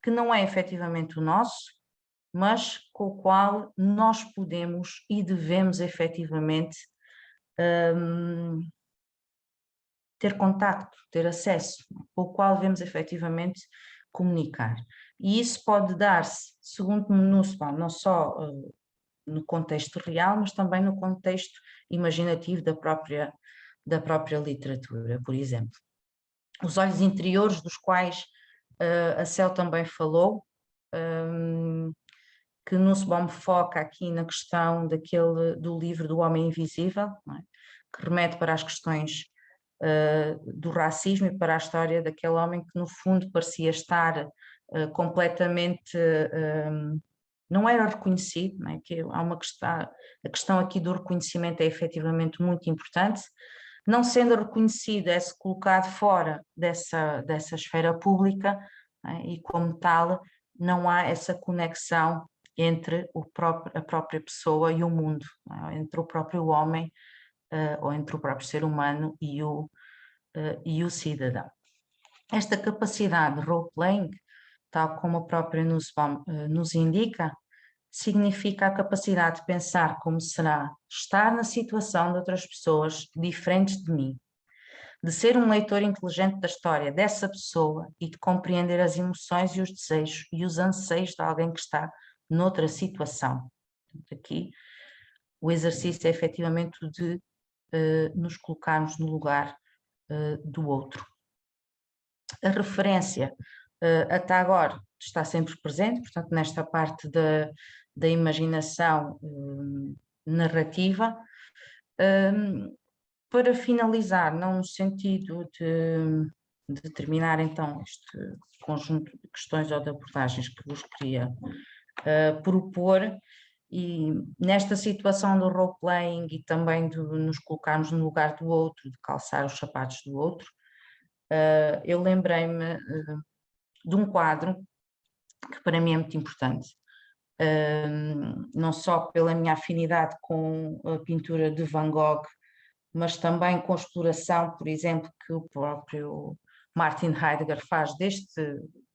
que não é efetivamente o nosso, mas com o qual nós podemos e devemos efetivamente ter contacto, ter acesso, com o qual devemos efetivamente comunicar. E isso pode dar-se, segundo Nussbaum, não só no contexto real, mas também no contexto imaginativo da própria literatura, por exemplo. Os olhos interiores, dos quais a Céu também falou, que Nussbaum foca aqui na questão do livro do Homem Invisível, não é? Que remete para as questões do racismo e para a história daquele homem que no fundo parecia estar completamente, não era reconhecido, não é? Que há uma questão, a questão aqui do reconhecimento é efetivamente muito importante. Não sendo reconhecido, é-se colocado fora dessa esfera pública, não é? E como tal não há essa conexão entre a própria pessoa e o mundo, não é? Entre o próprio homem ou entre o próprio ser humano e o cidadão. Esta capacidade de role-playing, tal como a própria Nussbaum nos indica, significa a capacidade de pensar como será estar na situação de outras pessoas diferentes de mim, de ser um leitor inteligente da história dessa pessoa e de compreender as emoções e os desejos e os anseios de alguém que está noutra situação. Portanto, aqui o exercício é efetivamente de nos colocarmos no lugar do outro. A referência até agora está sempre presente, portanto, nesta parte da imaginação narrativa. Para finalizar, não no sentido de terminar então este conjunto de questões ou de abordagens que vos queria propor, e nesta situação do role-playing e também de nos colocarmos no lugar do outro, de calçar os sapatos do outro, eu lembrei-me de um quadro que para mim é muito importante, não só pela minha afinidade com a pintura de Van Gogh, mas também com a exploração, por exemplo, que o próprio Martin Heidegger faz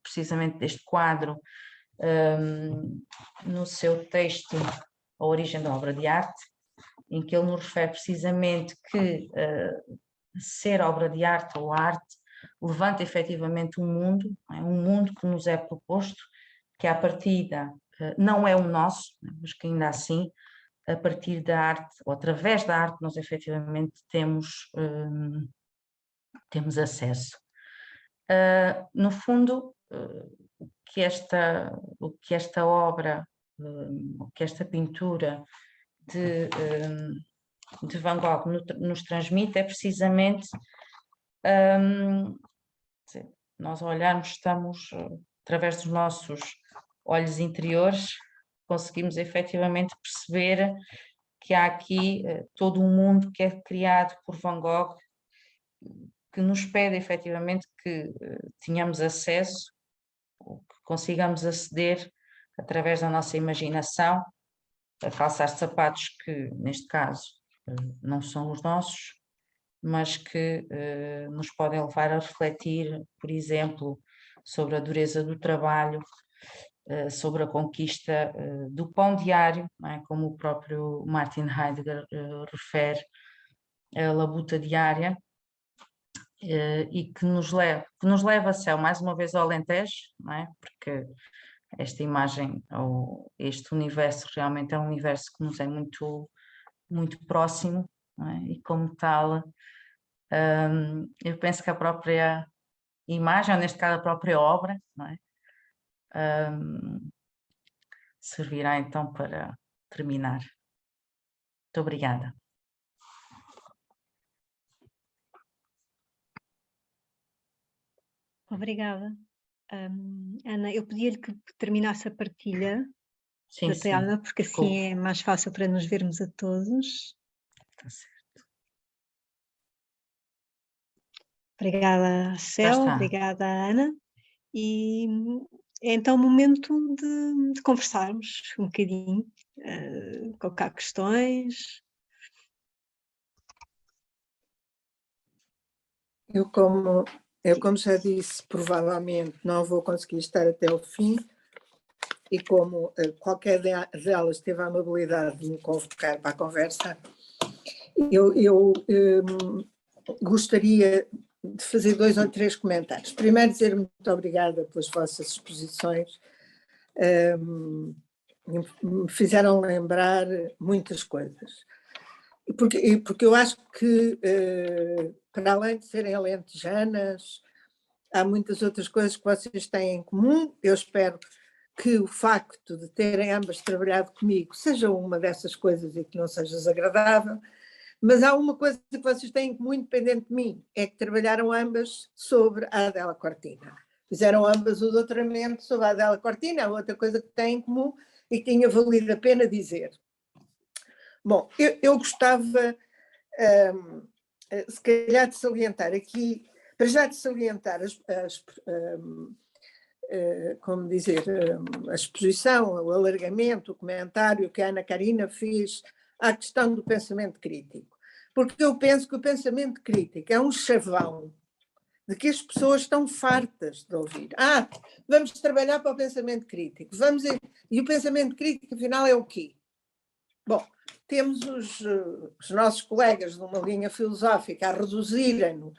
precisamente deste quadro, no seu texto A Origem da Obra de Arte, em que ele nos refere precisamente que ser obra de arte ou arte levanta efetivamente um mundo que nos é proposto, que à partida não é o nosso, mas que ainda assim, a partir da arte, ou através da arte, nós efetivamente temos acesso. No fundo, o que esta obra, o que esta pintura de Van Gogh nos transmite é precisamente nós olharmos, estamos através dos nossos olhos interiores, conseguimos efetivamente perceber que há aqui todo um mundo que é criado por Van Gogh, que nos pede efetivamente que tenhamos acesso, que consigamos aceder através da nossa imaginação calçar sapatos que, neste caso, não são os nossos, mas que nos podem levar a refletir, por exemplo, sobre a dureza do trabalho, sobre a conquista do pão diário, não é? Como o próprio Martin Heidegger refere, a labuta diária, e que nos leva céu, mais uma vez ao Alentejo, não é? Porque esta imagem, ou este universo, realmente é um universo que nos é muito, muito próximo, não é? E como tal, eu penso que a própria imagem, ou neste caso a própria obra, não é? Servirá então para terminar. Muito obrigada. Obrigada. Ana, eu pedia-lhe que terminasse a partilha Sim, da sim. tela, porque Desculpe. assim é mais fácil para nos vermos a todos. Está certo. Obrigada, Céu, está. obrigada, Ana. E é então o momento de conversarmos um bocadinho, colocar questões. Eu, como já disse, provavelmente não vou conseguir estar até o fim, e como qualquer delas teve a amabilidade de me convocar para a conversa, eu gostaria de fazer 2 ou 3 comentários. Primeiro, dizer muito obrigada pelas vossas exposições, me fizeram lembrar muitas coisas. Porque eu acho que, para além de serem alentejanas, há muitas outras coisas que vocês têm em comum. Eu espero que o facto de terem ambas trabalhado comigo seja uma dessas coisas e que não seja desagradável, mas há uma coisa que vocês têm em comum, independente de mim, é que trabalharam ambas sobre a Adela Cortina. Fizeram ambas o doutoramento sobre a Adela Cortina, outra coisa que têm em comum e que tinha valido a pena dizer. Bom, eu gostava, se calhar, de salientar aqui, para já de salientar como dizer, a exposição, o alargamento, o comentário que a Ana Karina fez à questão do pensamento crítico. Porque eu penso que o pensamento crítico é um chavão de que as pessoas estão fartas de ouvir. Vamos trabalhar para o pensamento crítico. E o pensamento crítico, afinal, é o quê? Bom, temos os nossos colegas de uma linha filosófica a reduzirem-no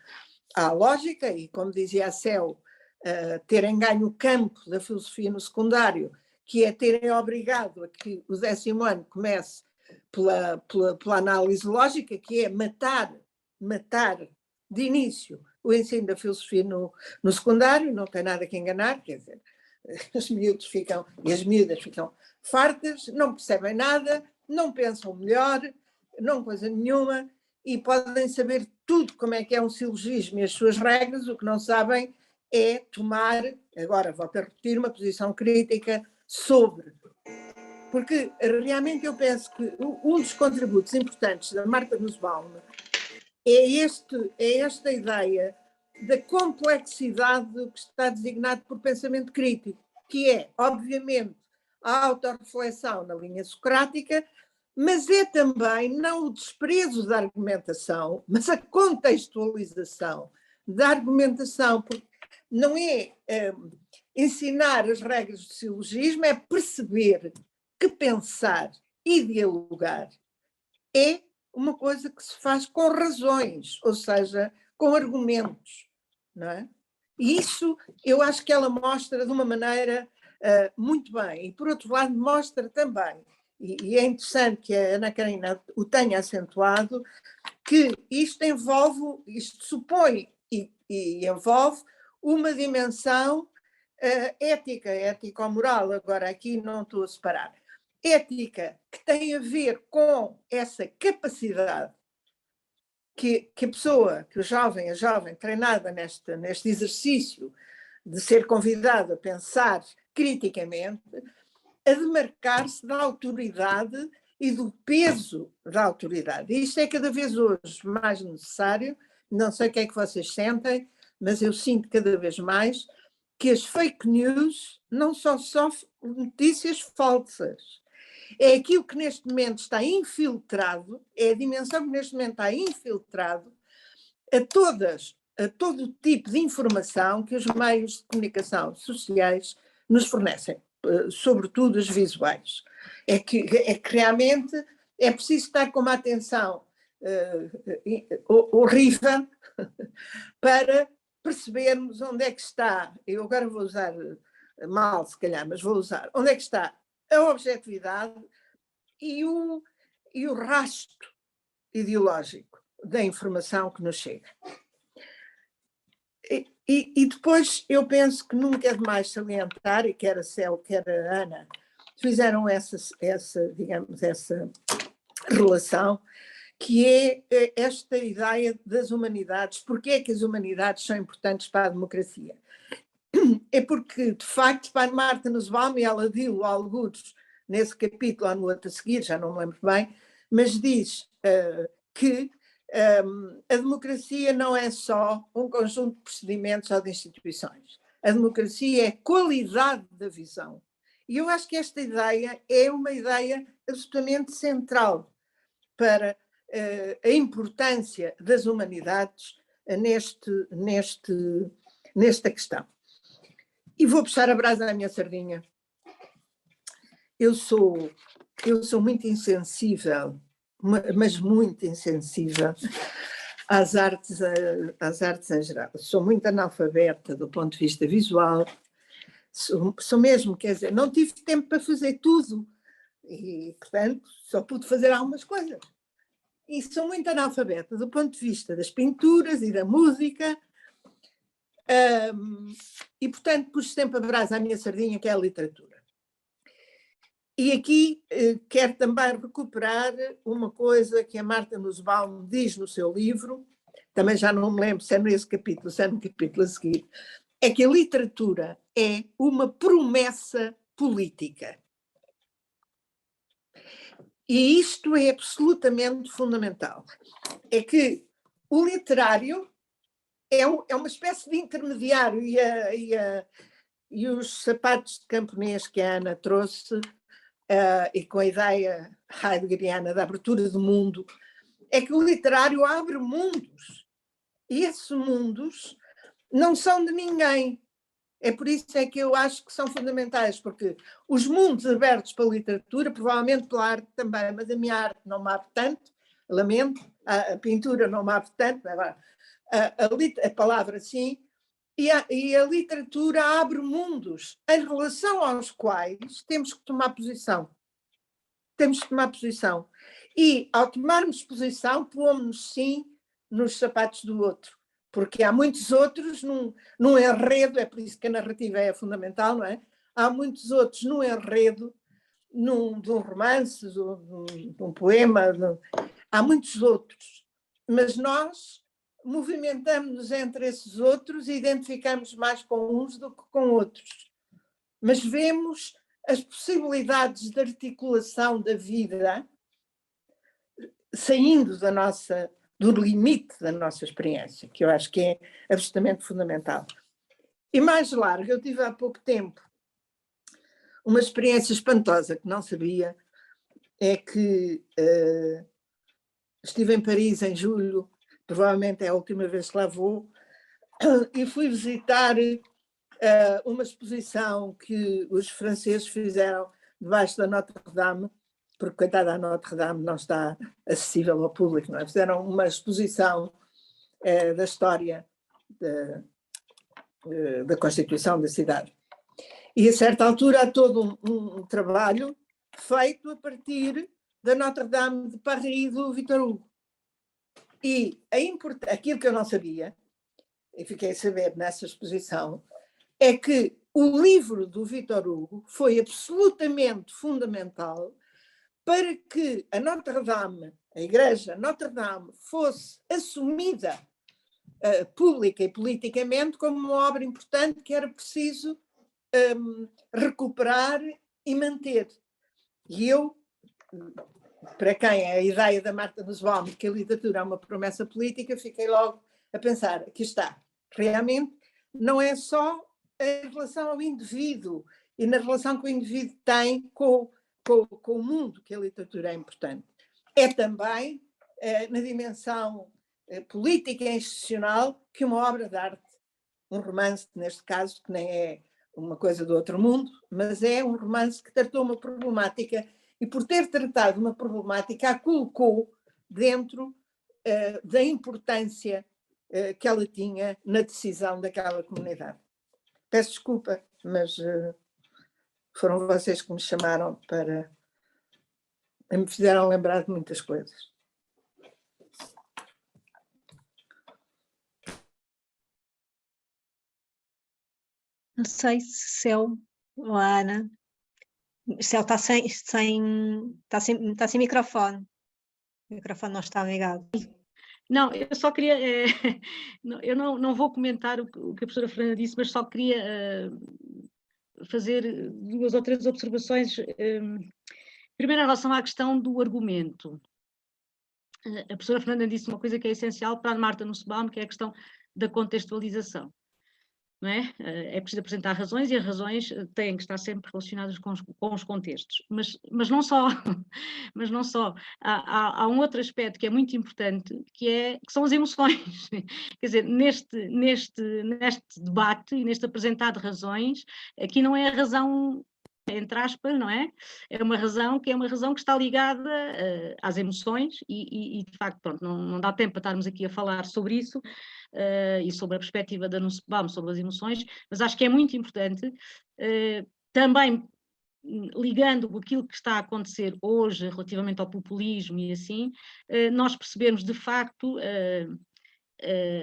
à lógica e, como dizia a Céu, terem ganho o campo da filosofia no secundário, que é terem obrigado a que o 10º ano comece pela análise lógica, que é matar de início o ensino da filosofia no secundário. Não tem nada que enganar, quer dizer, os miúdos ficam, e as miúdas ficam fartas, não percebem nada, não pensam melhor, não coisa nenhuma, e podem saber tudo como é que é um silogismo e as suas regras. O que não sabem é tomar, agora volto a repetir, uma posição crítica sobre. Porque realmente eu penso que um dos contributos importantes da Marta Nussbaum é esta ideia da complexidade que está designado por pensamento crítico, que é, obviamente, a autorreflexão na linha socrática, mas é também não o desprezo da argumentação, mas a contextualização da argumentação, porque não é ensinar as regras do silogismo, é perceber que pensar e dialogar é uma coisa que se faz com razões, ou seja, com argumentos, não é? E isso eu acho que ela mostra de uma maneira muito bem. E, por outro lado, mostra também, e é interessante que a Ana Karina o tenha acentuado, que isto supõe e envolve uma dimensão ético-moral. Agora, aqui não estou a separar. Ética que tem a ver com essa capacidade que a pessoa, que a jovem treinada neste exercício de ser convidada a pensar criticamente, a demarcar-se da autoridade e do peso da autoridade. E isto é cada vez hoje mais necessário. Não sei o que é que vocês sentem, mas eu sinto cada vez mais que as fake news não são só notícias falsas, é aquilo que neste momento está infiltrado, é a dimensão que neste momento está infiltrado a todo o tipo de informação que os meios de comunicação sociais nos fornecem, sobretudo os visuais. É que realmente é preciso estar com uma atenção horrível para percebermos onde é que está, eu agora vou usar mal se calhar, mas vou usar, onde é que está a objetividade e o rastro ideológico da informação que nos chega. E depois eu penso que nunca é demais salientar, e quer a Céu, quer a Ana, fizeram essa relação, que é esta ideia das humanidades. Porquê é que as humanidades são importantes para a democracia? É porque, de facto, para a Marta Nussbaum, e ela diz alguns nesse capítulo ou no outro a seguir, já não me lembro bem, mas diz que a democracia não é só um conjunto de procedimentos ou de instituições. A democracia é qualidade da visão. E eu acho que esta ideia é uma ideia absolutamente central para a importância das humanidades nesta questão. E vou puxar a brasa à minha sardinha. Eu sou muito insensível, mas muito insensível às artes em geral. Sou muito analfabeta do ponto de vista visual, sou mesmo, quer dizer, não tive tempo para fazer tudo e, portanto, só pude fazer algumas coisas. E sou muito analfabeta do ponto de vista das pinturas e da música, e, portanto, pus sempre a brasa à minha sardinha, que é a literatura. E aqui quero também recuperar uma coisa que a Marta Nussbaum diz no seu livro, também já não me lembro se é nesse capítulo, se é no capítulo a seguir, é que a literatura é uma promessa política. E isto é absolutamente fundamental. É que o literário é uma espécie de intermediário, e os sapatos de camponês que a Ana trouxe, e com a ideia heideggeriana da abertura do mundo, é que o literário abre mundos, e esses mundos não são de ninguém. É por isso é que eu acho que são fundamentais, porque os mundos abertos para a literatura, provavelmente pela arte também, mas a minha arte não me abre tanto, lamento, a pintura não me abre tanto, a palavra sim, e a literatura abre mundos em relação aos quais temos que tomar posição. Temos que tomar posição. E, ao tomarmos posição, pomos-nos, sim, nos sapatos do outro. Porque há muitos outros num enredo, é por isso que a narrativa é fundamental, não é? Há muitos outros num enredo, de um romance, de um poema, há muitos outros. Mas nós movimentamos-nos entre esses outros e identificamos mais com uns do que com outros. Mas vemos as possibilidades de articulação da vida saindo do limite da nossa experiência, que eu acho que é absolutamente fundamental. E mais larga, eu tive há pouco tempo uma experiência espantosa que não sabia, é que estive em Paris em julho, provavelmente é a última vez que lá vou, e fui visitar uma exposição que os franceses fizeram debaixo da Notre-Dame, porque, coitada, a Notre-Dame não está acessível ao público, não é? Fizeram uma exposição da história da constituição da cidade. E, a certa altura, há todo um trabalho feito a partir da Notre-Dame de Paris do Victor Hugo. E aquilo que eu não sabia, e fiquei a saber nessa exposição, é que o livro do Victor Hugo foi absolutamente fundamental para que a Notre-Dame, a Igreja Notre-Dame, fosse assumida pública e politicamente como uma obra importante que era preciso recuperar e manter. E eu, para quem é a ideia da Marta Nussbaum, que a literatura é uma promessa política, fiquei logo a pensar, aqui está, realmente não é só em relação ao indivíduo e na relação que o indivíduo tem com com o mundo que a literatura é importante. É também na dimensão política e institucional que uma obra de arte, um romance, neste caso, que nem é uma coisa do outro mundo, mas é um romance que tratou uma problemática e, por ter tratado uma problemática, a colocou dentro da importância que ela tinha na decisão daquela comunidade. Peço desculpa, mas foram vocês que me chamaram para... me fizeram lembrar de muitas coisas. Não sei se Céu ou a Ana. Céu está sem microfone. O microfone não está ligado. Não, eu só queria, eu não vou comentar o que a professora Fernanda disse, mas só queria fazer 2 ou 3 observações. Primeiro, em relação à questão do argumento. A professora Fernanda disse uma coisa que é essencial para a Marta Nussbaum, que é a questão da contextualização. Não é? É preciso apresentar razões e as razões têm que estar sempre relacionadas com os contextos. Mas não só. Mas não só. Há um outro aspecto que é muito importante, que são as emoções. Quer dizer, neste debate e neste apresentar de razões, aqui não é a razão, entre aspas, não é? É uma razão que está ligada às emoções e de facto, pronto, não dá tempo para estarmos aqui a falar sobre isso e sobre a perspectiva da Nussbaum sobre as emoções, mas acho que é muito importante também, ligando aquilo que está a acontecer hoje relativamente ao populismo e assim, nós percebermos de facto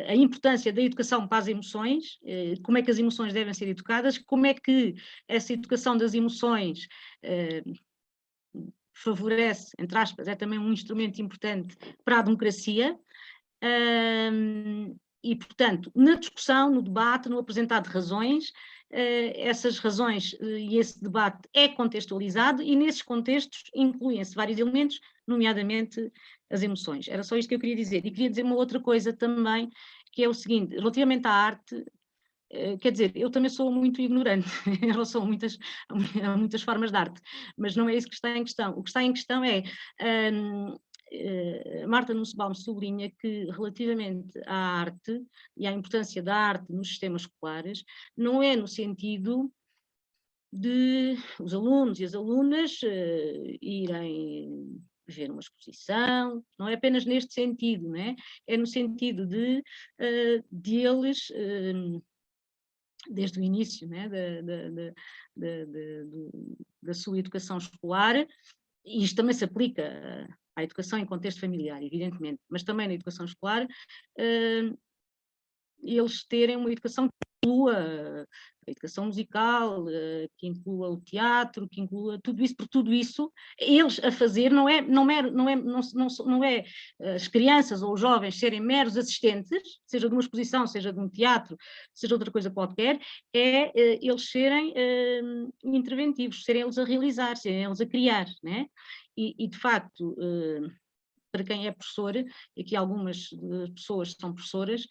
a importância da educação para as emoções, como é que as emoções devem ser educadas, como é que essa educação das emoções favorece, entre aspas, é também um instrumento importante para a democracia, e, portanto, na discussão, no debate, no apresentar de razões, essas razões e esse debate é contextualizado e nesses contextos incluem-se vários elementos, nomeadamente as emoções. Era só isto que eu queria dizer. E queria dizer uma outra coisa também, que é o seguinte, relativamente à arte, quer dizer, eu também sou muito ignorante em relação a muitas formas de arte, mas não é isso que está em questão. O que está em questão é... Marta Nussbaum sublinha que, relativamente à arte e à importância da arte nos sistemas escolares, não é no sentido de os alunos e as alunas irem ver uma exposição, não é apenas neste sentido, não é? É no sentido de eles, desde o início, né, da sua educação escolar, e isto também se aplica à educação em contexto familiar, evidentemente, mas também na educação escolar, eles terem uma educação que inclua a educação musical, que inclua o teatro, que inclua tudo isso, porque tudo isso, eles a fazer, não é as crianças ou os jovens serem meros assistentes, seja de uma exposição, seja de um teatro, seja outra coisa qualquer, é eles serem interventivos, serem eles a realizar, serem eles a criar, né? E de facto... para quem é professor, e aqui algumas pessoas são professoras,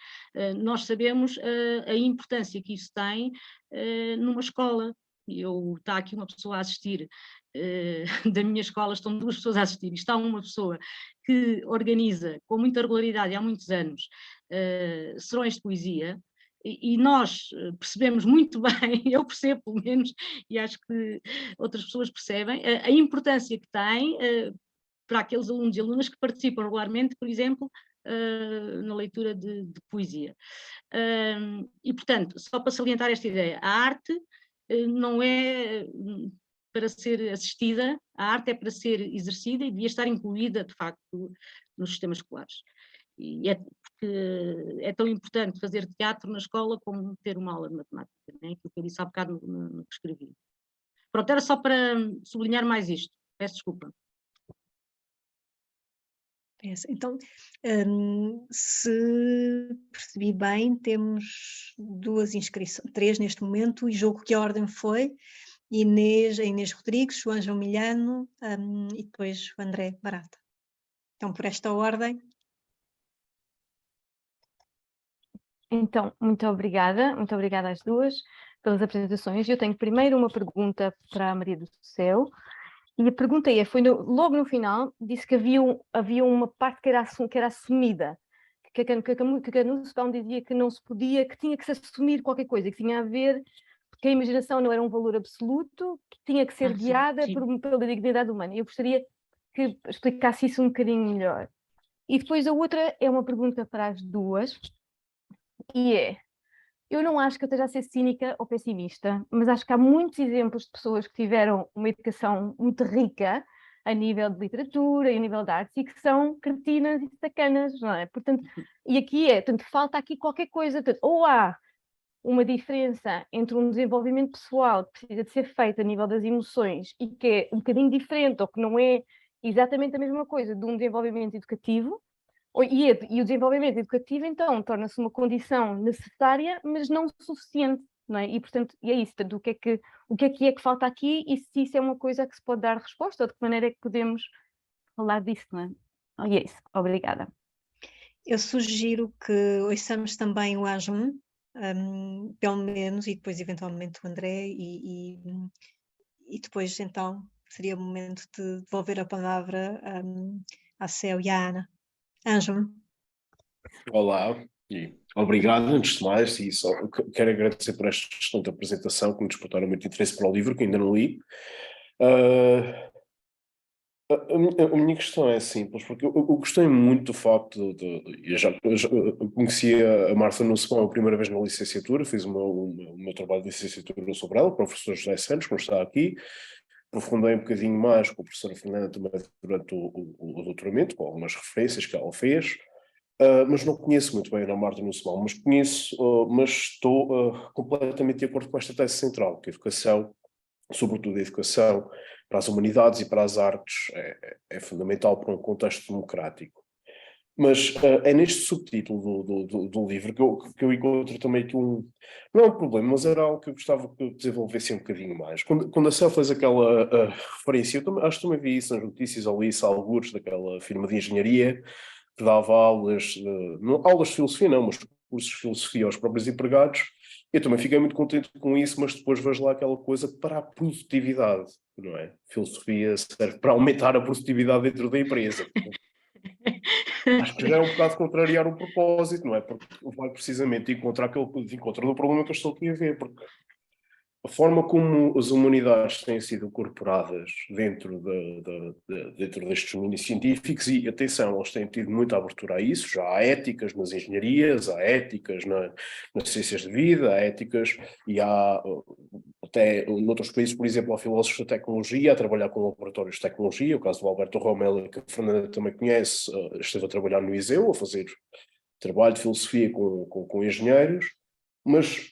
nós sabemos a importância que isso tem numa escola. Está aqui uma pessoa a assistir, da minha escola estão 2 pessoas a assistir, está uma pessoa que organiza com muita regularidade há muitos anos serões de poesia, e nós percebemos muito bem, eu percebo pelo menos, e acho que outras pessoas percebem, a importância que tem para aqueles alunos e alunas que participam regularmente, por exemplo, na leitura de poesia. E, portanto, só para salientar esta ideia, a arte não é para ser assistida, a arte é para ser exercida e devia estar incluída, de facto, nos sistemas escolares. E é porque é tão importante fazer teatro na escola como ter uma aula de matemática, né? Aquilo que eu disse há bocado no que escrevi. Pronto, era só para sublinhar mais isto. Peço desculpa. Então, se percebi bem, temos 2 inscrições, 3 neste momento, e julgo que a ordem foi a Inês Rodrigues, o Ângelo Milhano e depois o André Barata. Então, por esta ordem. Então, muito obrigada às 2 pelas apresentações. Eu tenho primeiro uma pergunta para a Maria do Céu E a pergunta foi logo no final, disse que havia uma parte que era assumida, que a Nussbaum dizia que não se podia, que tinha que se assumir qualquer coisa, que tinha a ver, que a imaginação não era um valor absoluto, que tinha que ser guiada pela dignidade humana. Eu gostaria que explicasse isso um bocadinho melhor. E depois a outra é uma pergunta para as duas, e eu não acho que eu esteja a ser cínica ou pessimista, mas acho que há muitos exemplos de pessoas que tiveram uma educação muito rica a nível de literatura e a nível de artes e que são cretinas e sacanas, não é? Portanto, e aqui portanto, falta aqui qualquer coisa, portanto, ou há uma diferença entre um desenvolvimento pessoal que precisa de ser feito a nível das emoções e que é um bocadinho diferente ou que não é exatamente a mesma coisa de um desenvolvimento educativo, e o desenvolvimento educativo, então, torna-se uma condição necessária, mas não suficiente, não é? E, portanto, é isso. Portanto, o que é que falta aqui e se isso é uma coisa que se pode dar resposta ou de que maneira é que podemos falar disso, não é? E é isso. Obrigada. Eu sugiro que ouçamos também o Ajum, pelo menos, e depois eventualmente o André, e depois então seria o momento de devolver a palavra à Céu e à Ana. Ajum. Olá e obrigado, antes de mais, e só quero agradecer por esta excelente apresentação que me despertaram muito interesse para o livro, que ainda não li. A minha questão é simples, porque eu gostei muito do facto eu conhecia a Martha Nussbaum a primeira vez na licenciatura, fiz o meu trabalho de licenciatura sobre ela, com o professor José Santos, que não está aqui, aprofundei um bocadinho mais com a professora Fernanda também durante o doutoramento, com algumas referências que ela fez, mas não conheço muito bem a Martha Nussbaum, mas estou completamente de acordo com esta tese central, que a educação, sobretudo a educação para as humanidades e para as artes, é fundamental para um contexto democrático. Mas é neste subtítulo do livro que eu encontro também aqui não é um problema, mas era algo que eu gostava que desenvolvesse um bocadinho mais. Quando a Céu fez aquela referência, acho que também vi isso nas notícias, ou li isso a algures daquela firma de engenharia, que dava aulas de filosofia não, mas cursos de filosofia aos próprios empregados. Eu também fiquei muito contente com isso, mas depois vejo lá aquela coisa para a produtividade, não é? Filosofia serve para aumentar a produtividade dentro da empresa. Acho que já é um bocado contrariar o propósito, não é? Porque vai precisamente de encontrar no problema que eu estou aqui a ver, porque a forma como as humanidades têm sido incorporadas dentro destes domínios científicos, e atenção, eles têm tido muita abertura a isso, já há éticas nas engenharias, há éticas nas ciências de vida, há éticas, e há até noutros países, por exemplo, há filósofos da tecnologia a trabalhar com laboratórios de tecnologia, o caso do Alberto Rommel, que a Fernanda também conhece, esteve a trabalhar no ISEU, a fazer trabalho de filosofia com engenheiros, mas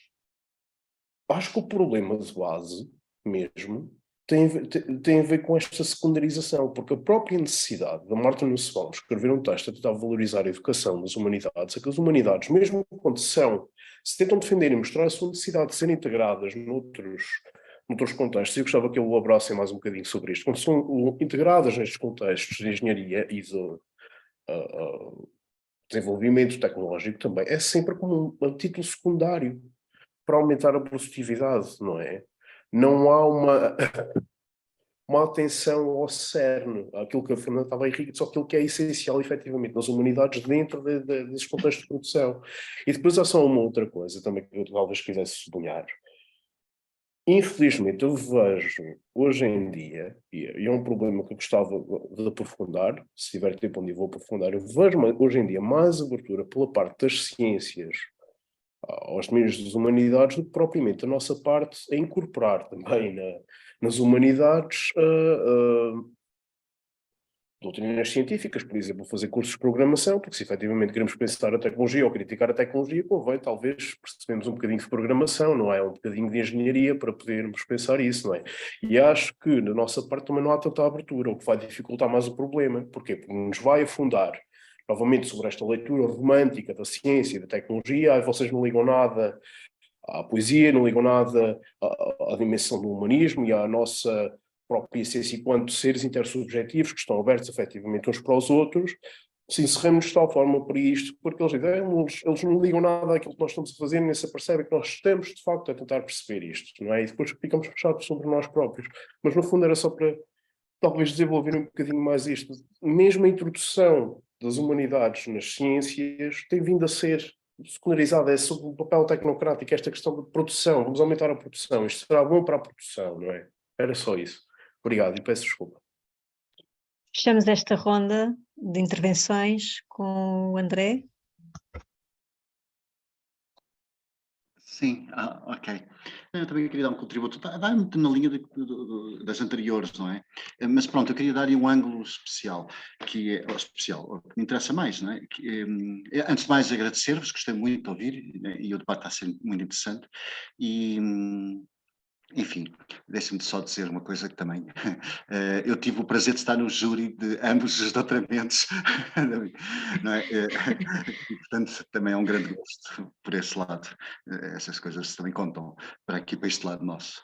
acho que o problema de base mesmo tem a ver com esta secundarização, porque a própria necessidade da Martha Nussbaum escrever um texto a tentar valorizar a educação das humanidades, é que as humanidades, mesmo quando se tentam defender e mostrar a sua necessidade de serem integradas noutros contextos, e eu gostava que elaborassem mais um bocadinho sobre isto, quando são integradas nestes contextos de engenharia e de desenvolvimento tecnológico também, é sempre como um título secundário para aumentar a produtividade, não é? Não há uma atenção ao cerne, àquilo que a Fernanda estava a irritar, só aquilo que é essencial, efetivamente, nas humanidades dentro desses contextos de produção. E depois há só uma outra coisa também que eu talvez quisesse sublinhar. Infelizmente, eu vejo hoje em dia, e é um problema que eu gostava de aprofundar, se tiver tempo onde eu vou aprofundar, eu vejo hoje em dia mais abertura pela parte das ciências aos domínios das humanidades do que propriamente a nossa parte a incorporar também nas humanidades doutrinas científicas, por exemplo, fazer cursos de programação, porque se efetivamente queremos pensar a tecnologia ou criticar a tecnologia, convém talvez percebemos um bocadinho de programação, não é? Um bocadinho de engenharia para podermos pensar isso, não é? E acho que na nossa parte também não há tanta abertura, o que vai dificultar mais o problema. Porquê? Porque nos vai afundar novamente sobre esta leitura romântica da ciência e da tecnologia, vocês não ligam nada à poesia, não ligam nada à dimensão do humanismo e à nossa própria essência enquanto seres intersubjetivos que estão abertos efetivamente uns para os outros, se encerramos de tal forma para isto, porque eles não ligam nada àquilo que nós estamos a fazer, nem se apercebem que nós estamos de facto a tentar perceber isto, não é? E depois ficamos fechados sobre nós próprios. Mas no fundo era só para talvez desenvolver um bocadinho mais isto. Mesmo a introdução das humanidades nas ciências tem vindo a ser secundarizada, é sobre o papel tecnocrático, esta questão de produção, vamos aumentar a produção, isto será bom para a produção, não é? Era só isso. Obrigado e peço desculpa. Fechamos esta ronda de intervenções com o André. Sim, ok. Eu também queria dar um contributo, vai muito na linha das anteriores, não é? Mas pronto, eu queria dar-lhe um ângulo especial, que é o que me interessa mais, não é? Antes de mais agradecer-vos, gostei muito de ouvir, né, e o debate está sendo muito interessante, e enfim, deixe-me só dizer uma coisa que também, eu tive o prazer de estar no júri de ambos os doutoramentos, não é? E, portanto, também é um grande gosto por esse lado, essas coisas também contam para aqui, para este lado nosso.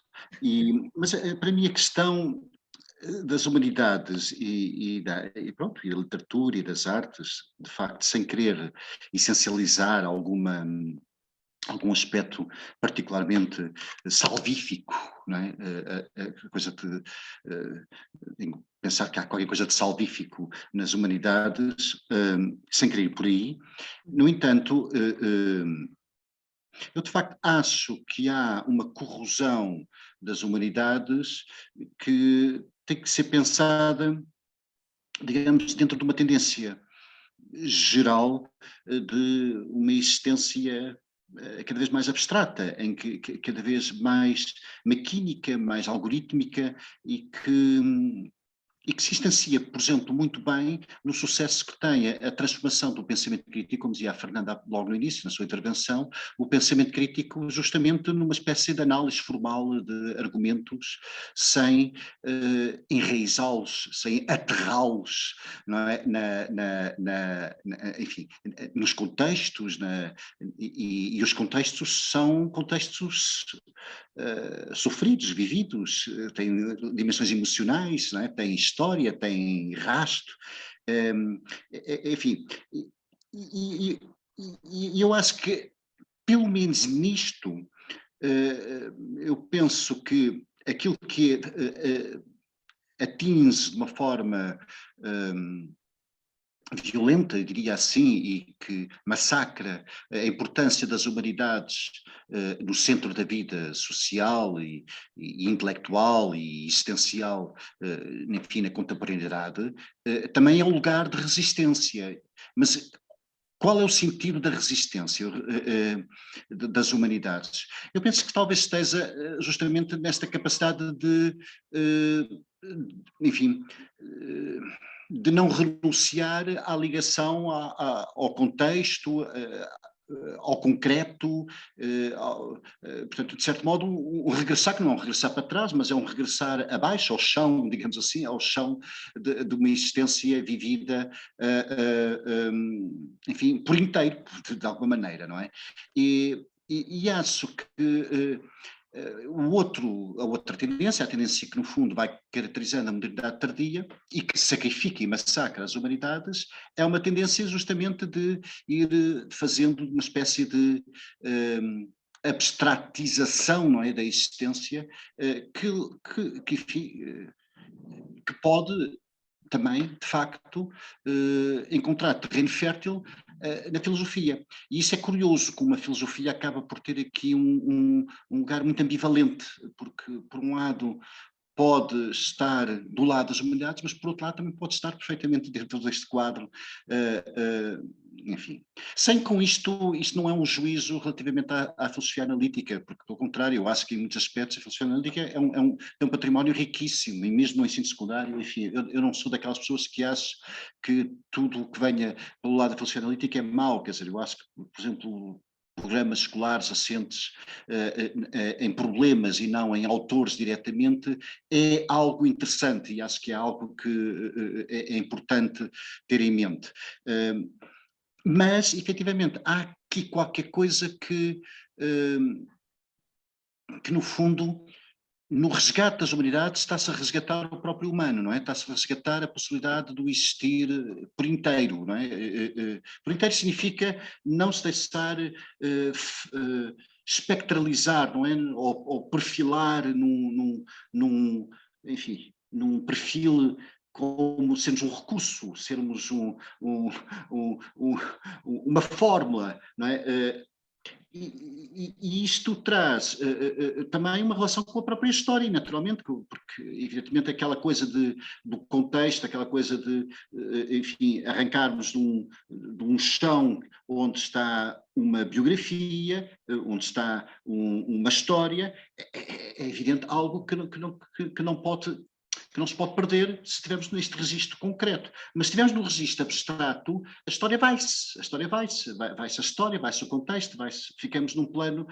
Mas para mim a questão das humanidades e pronto, e da literatura e das artes, de facto, sem querer essencializar algum aspecto particularmente salvífico, não é? A coisa de pensar que há qualquer coisa de salvífico nas humanidades, sem querer ir por aí. No entanto, eu de facto acho que há uma corrosão das humanidades que tem que ser pensada, digamos, dentro de uma tendência geral de uma existência cada vez mais abstrata, em que cada vez mais maquínica, mais algorítmica e que se instancia, por exemplo, muito bem no sucesso que tem a transformação do pensamento crítico, como dizia a Fernanda logo no início, na sua intervenção, o pensamento crítico justamente numa espécie de análise formal de argumentos sem enraizá-los, sem aterrá-los, não é? Enfim, nos contextos, e os contextos são contextos sofridos, vividos, têm dimensões emocionais, não é? Têm história, têm rasto, enfim, e eu acho que, pelo menos nisto, eu penso que aquilo que atinge de uma forma violenta, eu diria assim, e que massacra a importância das humanidades no centro da vida social e intelectual e existencial, enfim, na contemporaneidade, também é um lugar de resistência. Mas qual é o sentido da resistência das humanidades? Eu penso que talvez esteja justamente nesta capacidade de, enfim, de não renunciar à ligação ao contexto, ao concreto, portanto, de certo modo, um regressar, que não é um regressar para trás, mas é um regressar abaixo, ao chão, digamos assim, ao chão de uma existência vivida, enfim, por inteiro, de alguma maneira, não é? E acho que a outra tendência, a tendência que no fundo vai caracterizando a modernidade tardia e que sacrifica e massacra as humanidades, é uma tendência justamente de ir fazendo uma espécie de abstratização, não é, da existência, que pode também, de facto, encontrar terreno fértil na filosofia. E isso é curioso, como a filosofia acaba por ter aqui um lugar muito ambivalente, porque, por um lado, pode estar do lado das humanidades, mas por outro lado também pode estar perfeitamente dentro deste quadro, enfim. Sem com isto não é um juízo relativamente à filosofia analítica, porque pelo contrário, eu acho que em muitos aspectos a filosofia analítica é um património riquíssimo, e mesmo no ensino secundário, enfim, eu não sou daquelas pessoas que acham que tudo o que venha pelo lado da filosofia analítica é mau, quer dizer, eu acho que, por exemplo, programas escolares assentes em problemas e não em autores diretamente, é algo interessante e acho que é algo que é importante ter em mente. Mas, efetivamente, há aqui qualquer coisa que no fundo, no resgate das humanidades, está-se a resgatar o próprio humano, não é? Está-se a resgatar a possibilidade do existir por inteiro, não é? Por inteiro significa não se deixar espectralizar, não é? Ou perfilar enfim, num perfil como sermos um recurso, sermos uma fórmula, não é? E isto traz também uma relação com a própria história, naturalmente, porque evidentemente aquela coisa do contexto, aquela coisa de, enfim, arrancarmos de um chão onde está uma biografia, onde está uma história, é evidente algo que não se pode perder se estivermos neste registro concreto. Mas se estivermos no registro abstrato, a história vai-se a história, vai-se o contexto, ficamos num plano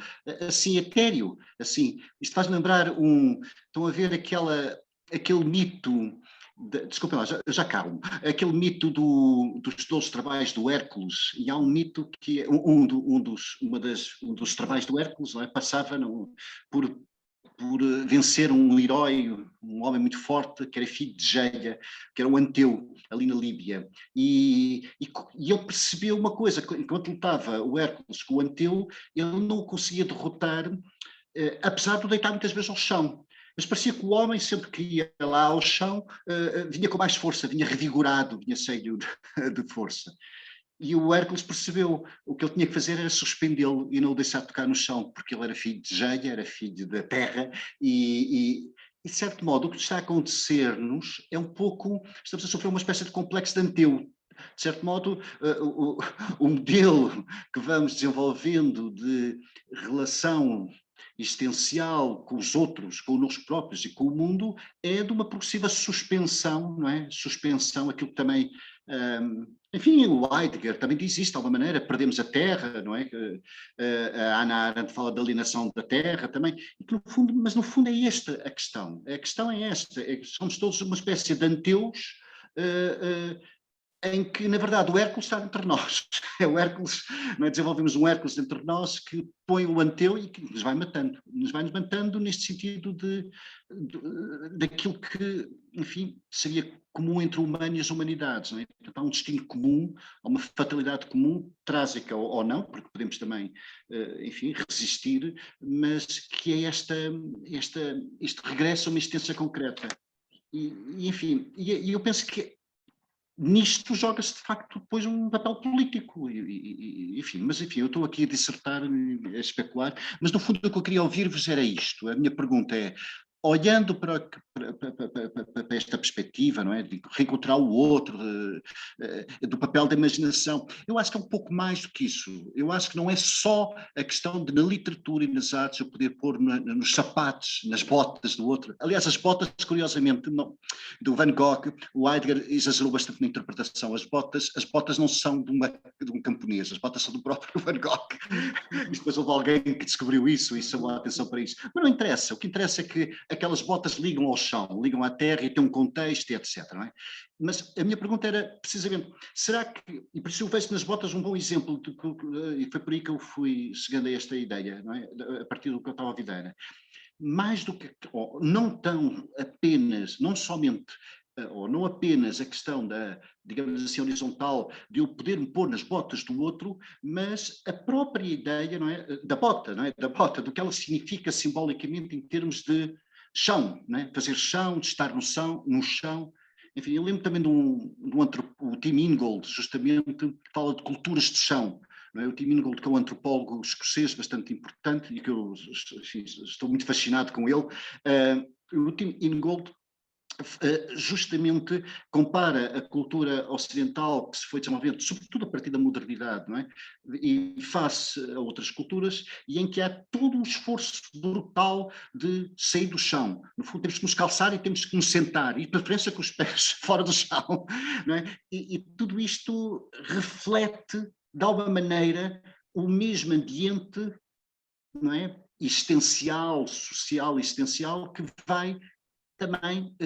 assim etéreo. Assim. Isto faz lembrar estão a ver aquele mito, desculpem lá, já calmo, aquele mito dos 12 trabalhos do Hércules, e há um mito que é um dos trabalhos do Hércules, não é? Passava por vencer um herói, um homem muito forte, que era filho de Geia, que era o Anteu, ali na Líbia. E ele percebeu uma coisa, enquanto lutava o Hércules com o Anteu, ele não o conseguia derrotar, apesar de o deitar muitas vezes ao chão. Mas parecia que o homem, sempre que ia lá ao chão, vinha com mais força, vinha revigorado, vinha cheio de força. E o Hércules percebeu o que ele tinha que fazer era suspendê-lo e não o deixar tocar no chão, porque ele era filho de Geia, era filho da terra, e de certo modo o que está a acontecer-nos é um pouco, estamos a sofrer uma espécie de complexo de Anteu. De certo modo, o modelo que vamos desenvolvendo de relação existencial com os outros, com nós próprios e com o mundo é de uma progressiva suspensão, não é? Suspensão, aquilo que também... enfim, o Heidegger também diz isto de alguma maneira, perdemos a terra, não é? A Hannah Arendt fala da alienação da terra também, mas no fundo é esta a questão é esta, somos todos uma espécie de anteus em que, na verdade, o Hércules está entre nós. É o Hércules, nós desenvolvemos um Hércules entre nós que põe o anteu e que nos vai matando neste sentido daquilo que, enfim, seria comum entre o humano e as humanidades. Não é? Portanto, há um destino comum, há uma fatalidade comum, trágica ou não, porque podemos também, enfim, resistir, mas que é este regresso a uma existência concreta. Enfim, eu penso que nisto joga-se de facto depois um papel político, enfim, eu estou aqui a dissertar, a especular, mas no fundo o que eu queria ouvir-vos era isto, a minha pergunta é, olhando para esta perspectiva, não é, de reencontrar o outro, do papel da imaginação, eu acho que é um pouco mais do que isso, eu acho que não é só a questão de na literatura e nas artes eu poder pôr nos sapatos, nas botas do outro, aliás as botas curiosamente do Van Gogh, o Heidegger exagerou bastante na interpretação, as botas não são de um camponês, as botas são do próprio Van Gogh, e depois houve alguém que descobriu isso e chamou a atenção para isso, mas não interessa, o que interessa é que aquelas botas ligam ao chão, ligam à terra e têm um contexto, etc. Não é? Mas a minha pergunta era precisamente, será que, e por isso eu vejo nas botas um bom exemplo, e foi por aí que eu fui chegando a esta ideia, não é? A partir do que eu estava a ouvir, era, mais do que, não tão apenas, não somente, ou não apenas a questão da, digamos assim, horizontal, de eu poder me pôr nas botas do outro, mas a própria ideia, não é? Da bota, não é? Da bota, do que ela significa simbolicamente em termos de chão, né? Fazer chão, de estar no chão. Enfim, eu lembro também o Tim Ingold, justamente, que fala de culturas de chão. Não é? O Tim Ingold, que é um antropólogo escocês bastante importante e que eu enfim, estou muito fascinado com ele. O Tim Ingold justamente compara a cultura ocidental que se foi desenvolvendo, sobretudo a partir da modernidade, não é? E face a outras culturas, e em que há todo um esforço brutal de sair do chão. No fundo, temos que nos calçar e temos que nos sentar, e de preferência com os pés fora do chão, não é? E tudo isto reflete, de alguma maneira, o mesmo ambiente, não é? Existencial, social, existencial, que vai também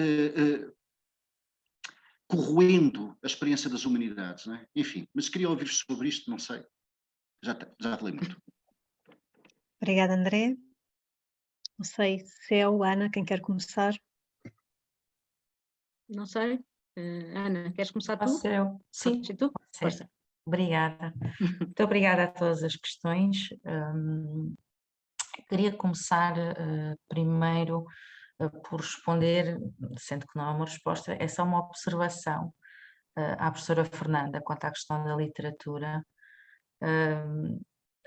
corroendo a experiência das humanidades, não é? Enfim, mas queria ouvir sobre isto, não sei, já falei muito. Obrigada, André. Não sei se é o Ana quem quer começar. Não sei. Ana, queres começar tu? Posso eu? Sim, tu? força. Obrigada. Muito obrigada a todas as questões. Queria começar primeiro por responder, sendo que não é uma resposta, é só uma observação à professora Fernanda quanto à questão da literatura.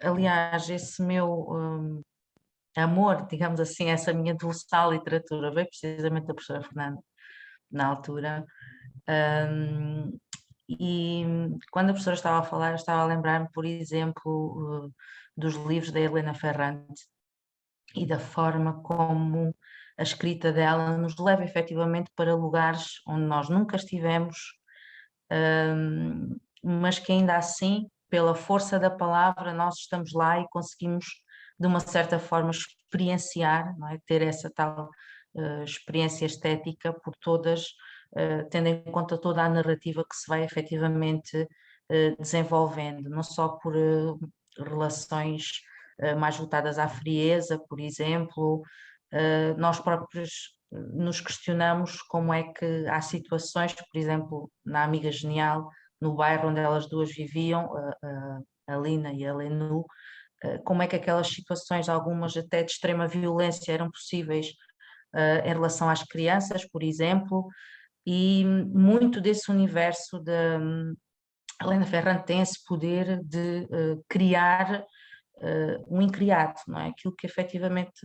Aliás, esse meu amor, digamos assim, essa minha devoção à literatura veio precisamente da professora Fernanda, na altura. E quando a professora estava a falar, eu estava a lembrar-me, por exemplo, dos livros da Helena Ferrante e da forma como a escrita dela nos leva efetivamente para lugares onde nós nunca estivemos, mas que ainda assim, pela força da palavra, nós estamos lá e conseguimos, de uma certa forma, experienciar, não é? Ter essa tal experiência estética por todas, tendo em conta toda a narrativa que se vai efetivamente desenvolvendo, não só por relações mais voltadas à frieza, por exemplo, nós próprios nos questionamos como é que há situações, por exemplo, na Amiga Genial, no bairro onde elas duas viviam, a Lina e a Lenu, como é que aquelas situações, algumas até de extrema violência, eram possíveis em relação às crianças, por exemplo, e muito desse universo de Helena Ferrante tem esse poder de criar um incriado, não é? Aquilo que efetivamente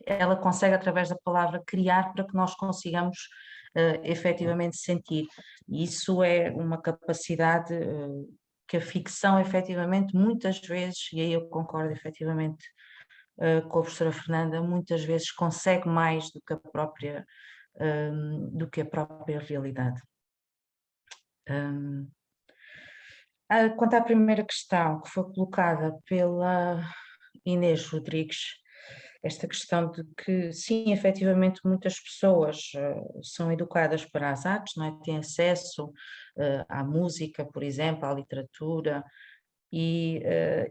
ela consegue, através da palavra, criar para que nós consigamos efetivamente sentir. E isso é uma capacidade que a ficção, efetivamente, muitas vezes, e aí eu concordo efetivamente com a professora Fernanda, muitas vezes consegue mais do que a própria realidade. Quanto à primeira questão que foi colocada pela Inês Rodrigues, esta questão de que, sim, efetivamente muitas pessoas são educadas para as artes, não é? Têm acesso à música, por exemplo, à literatura, e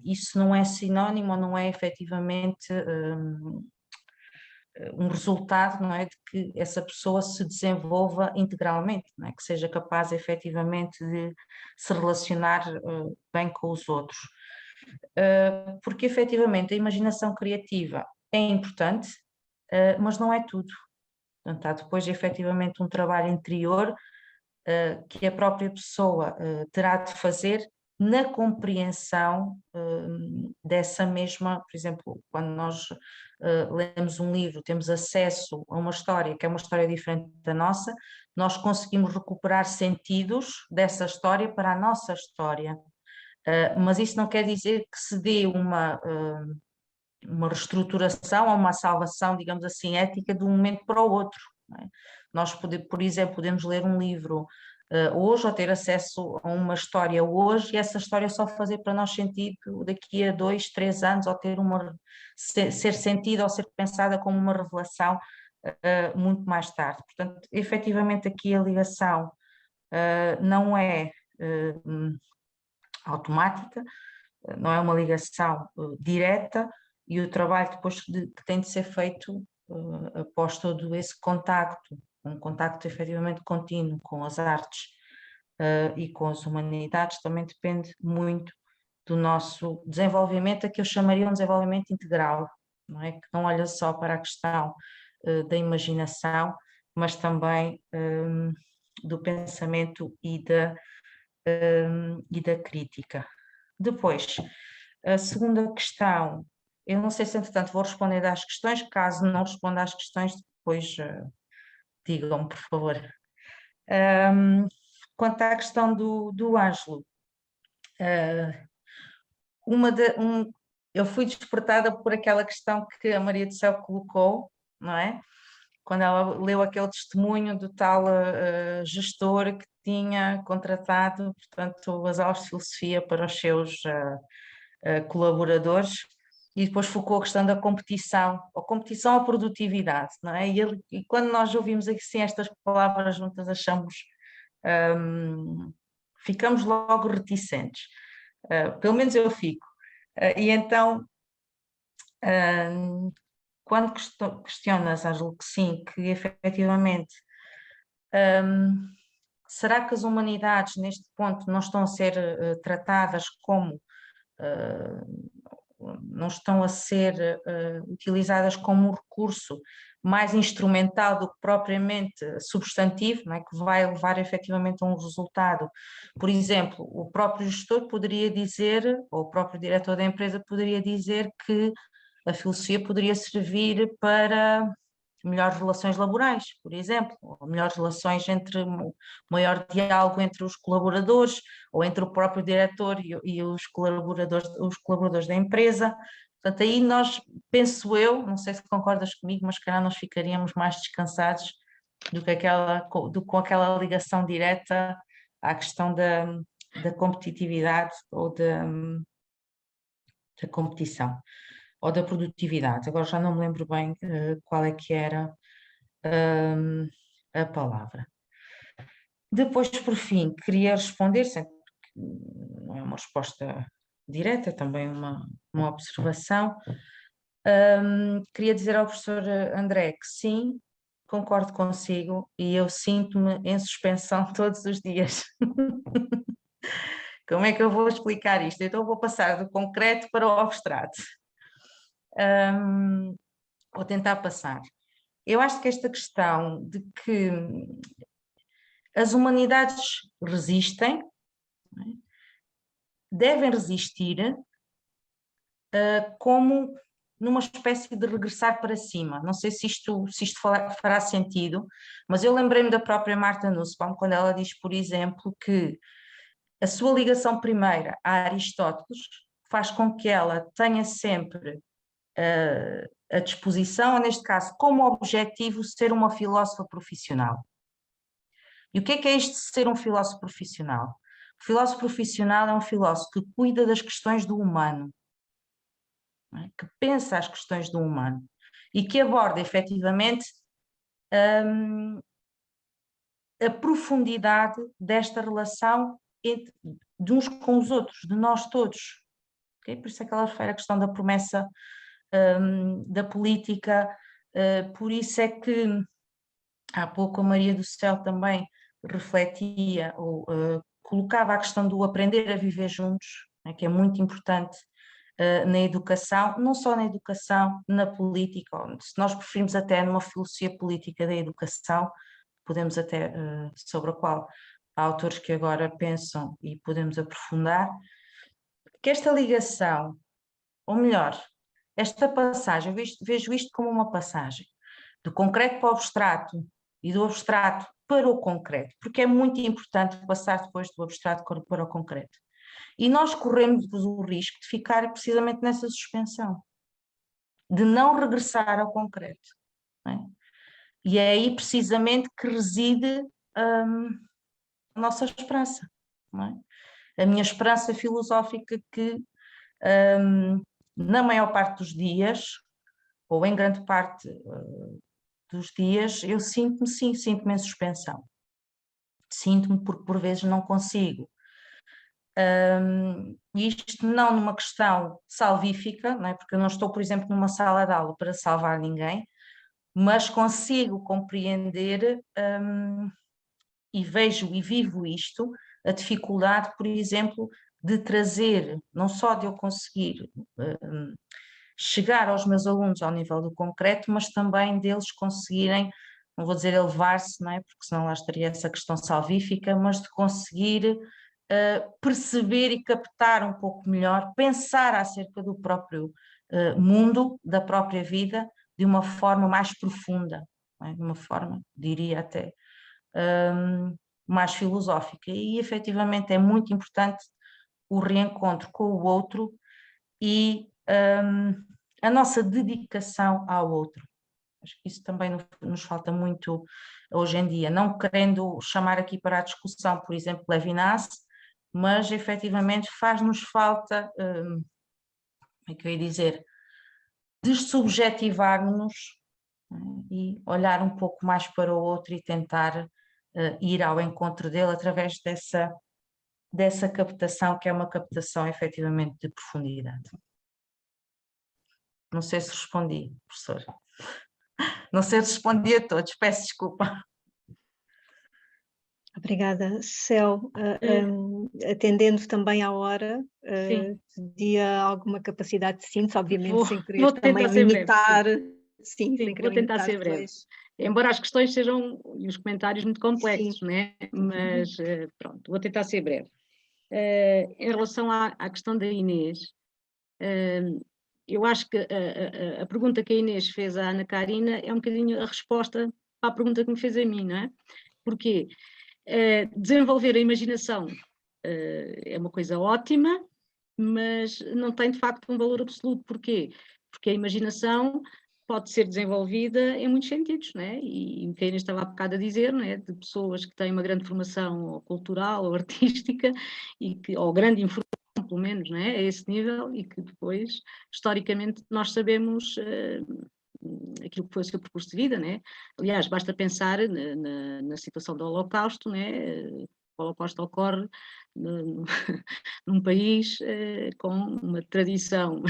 isso não é sinónimo, ou não é efetivamente um resultado, não é, de que essa pessoa se desenvolva integralmente, não é? Que seja capaz efetivamente de se relacionar bem com os outros. Porque efetivamente a imaginação criativa é importante, mas não é tudo. Portanto, há depois efetivamente um trabalho interior que a própria pessoa terá de fazer na compreensão dessa mesma, por exemplo, quando nós lemos um livro, temos acesso a uma história que é uma história diferente da nossa, nós conseguimos recuperar sentidos dessa história para a nossa história. Mas isso não quer dizer que se dê uma reestruturação ou uma salvação, digamos assim, ética de um momento para o outro. Não é? Nós, por exemplo, podemos ler um livro hoje ou ter acesso a uma história hoje e essa história só fazer para nós sentido daqui a 2, 3 anos, ou ter ser sentida ou ser pensada como uma revelação muito mais tarde. Portanto, efetivamente aqui a ligação não é automática, não é uma ligação direta, e o trabalho depois que tem de ser feito após todo esse contacto, um contacto efetivamente contínuo com as artes e com as humanidades, também depende muito do nosso desenvolvimento, a que eu chamaria um desenvolvimento integral, não é? Que não olha só para a questão da imaginação, mas também do pensamento e da crítica. Depois, a segunda questão, eu não sei se entretanto vou responder às questões, caso não responda às questões, depois digam-me, por favor. Quanto à questão do Ângelo, eu fui despertada por aquela questão que a Maria do Céu colocou, não é? Quando ela leu aquele testemunho do tal gestor que tinha contratado, portanto, as aulas de filosofia para os seus colaboradores, e depois focou a questão da competição, ou competição ou produtividade, não é? E quando nós ouvimos assim estas palavras juntas, ficamos logo reticentes, pelo menos eu fico. E então, quando questionas, Ângelo, que sim, que efetivamente, será que as humanidades neste ponto não estão a ser tratadas como não estão a ser utilizadas como um recurso mais instrumental do que propriamente substantivo, não é? Que vai levar efetivamente a um resultado. Por exemplo, o próprio gestor poderia dizer, ou o próprio diretor da empresa poderia dizer que a filosofia poderia servir para melhores relações laborais, por exemplo, ou melhores relações entre maior diálogo entre os colaboradores, ou entre o próprio diretor e os colaboradores da empresa. Portanto, aí nós, penso eu, não sei se concordas comigo, mas calhar nós ficaríamos mais descansados do que com aquela ligação direta à questão da competitividade ou da competição ou da produtividade. Agora já não me lembro bem qual é que era a palavra. Depois, por fim, queria responder, sempre que não é uma resposta direta, é também uma observação. Queria dizer ao professor André que sim, concordo consigo e eu sinto-me em suspensão todos os dias. Como é que eu vou explicar isto? Então vou passar do concreto para o abstrato. Vou tentar passar. Eu acho que esta questão de que as humanidades resistem, devem resistir como numa espécie de regressar para cima. Não sei se isto fará sentido, mas eu lembrei-me da própria Martha Nussbaum, quando ela diz, por exemplo, que a sua ligação primeira a Aristóteles faz com que ela tenha sempre a disposição, ou neste caso, como objetivo, ser uma filósofa profissional. E o que é isto de ser um filósofo profissional? O filósofo profissional é um filósofo que cuida das questões do humano, não é? Que pensa as questões do humano e que aborda efetivamente a profundidade desta relação de uns com os outros, de nós todos. Okay? Por isso é que ela refere a questão da promessa da política, por isso é que há pouco a Maria do Céu também refletia ou colocava a questão do aprender a viver juntos, né, que é muito importante na educação, não só na educação, na política, ou, se nós preferimos até numa filosofia política da educação, podemos até, sobre a qual há autores que agora pensam e podemos aprofundar, que esta ligação, ou melhor, esta passagem, vejo isto como uma passagem do concreto para o abstrato e do abstrato para o concreto, porque é muito importante passar depois do abstrato para o concreto. E nós corremos o risco de ficar precisamente nessa suspensão, de não regressar ao concreto. Não é? E é aí precisamente que reside a nossa esperança. Não é? A minha esperança filosófica que na maior parte dos dias, ou em grande parte dos dias, eu sinto-me em suspensão. Sinto-me porque por vezes não consigo. Isto não numa questão salvífica, não é? Porque eu não estou, por exemplo, numa sala de aula para salvar ninguém, mas consigo compreender e vejo e vivo isto, a dificuldade, por exemplo, de trazer, não só de eu conseguir chegar aos meus alunos ao nível do concreto, mas também deles conseguirem, não vou dizer elevar-se, não é? Porque senão lá estaria essa questão salvífica, mas de conseguir perceber e captar um pouco melhor, pensar acerca do próprio mundo, da própria vida, de uma forma mais profunda, não é? De uma forma, diria até, mais filosófica. E efetivamente é muito importante o reencontro com o outro e a nossa dedicação ao outro. Acho que isso também nos falta muito hoje em dia, não querendo chamar aqui para a discussão, por exemplo, Levinas, mas efetivamente faz-nos falta, como é que eu ia dizer, dessubjetivar-nos, né, e olhar um pouco mais para o outro e tentar ir ao encontro dele através dessa captação, que é uma captação efetivamente de profundidade. Não sei se respondi, professor. Não sei se respondi a todos, peço desculpa. Obrigada, Céu. Atendendo também à hora, Sim. pedia alguma capacidade de síntese, obviamente, sem querer Vou tentar também ser breve, limitar, sim, sem querer vou tentar limitar ser breve. depois. Embora as questões sejam, e os comentários muito complexos, Sim. né? Mas pronto, vou tentar ser breve. Em relação à questão da Inês, eu acho que a pergunta que a Inês fez à Ana Karina é um bocadinho a resposta para a pergunta que me fez a mim, não é? Porque desenvolver a imaginação é uma coisa ótima, mas não tem de facto um valor absoluto. Porquê? Porque a imaginação pode ser desenvolvida em muitos sentidos, né? E o que a Inês estava há bocado a dizer, né? De pessoas que têm uma grande formação cultural ou artística, ou grande informação, pelo menos, né? A esse nível, e que depois, historicamente, nós sabemos aquilo que foi o seu percurso de vida, né? Aliás, basta pensar na situação do Holocausto, né? O Holocausto ocorre num país com uma tradição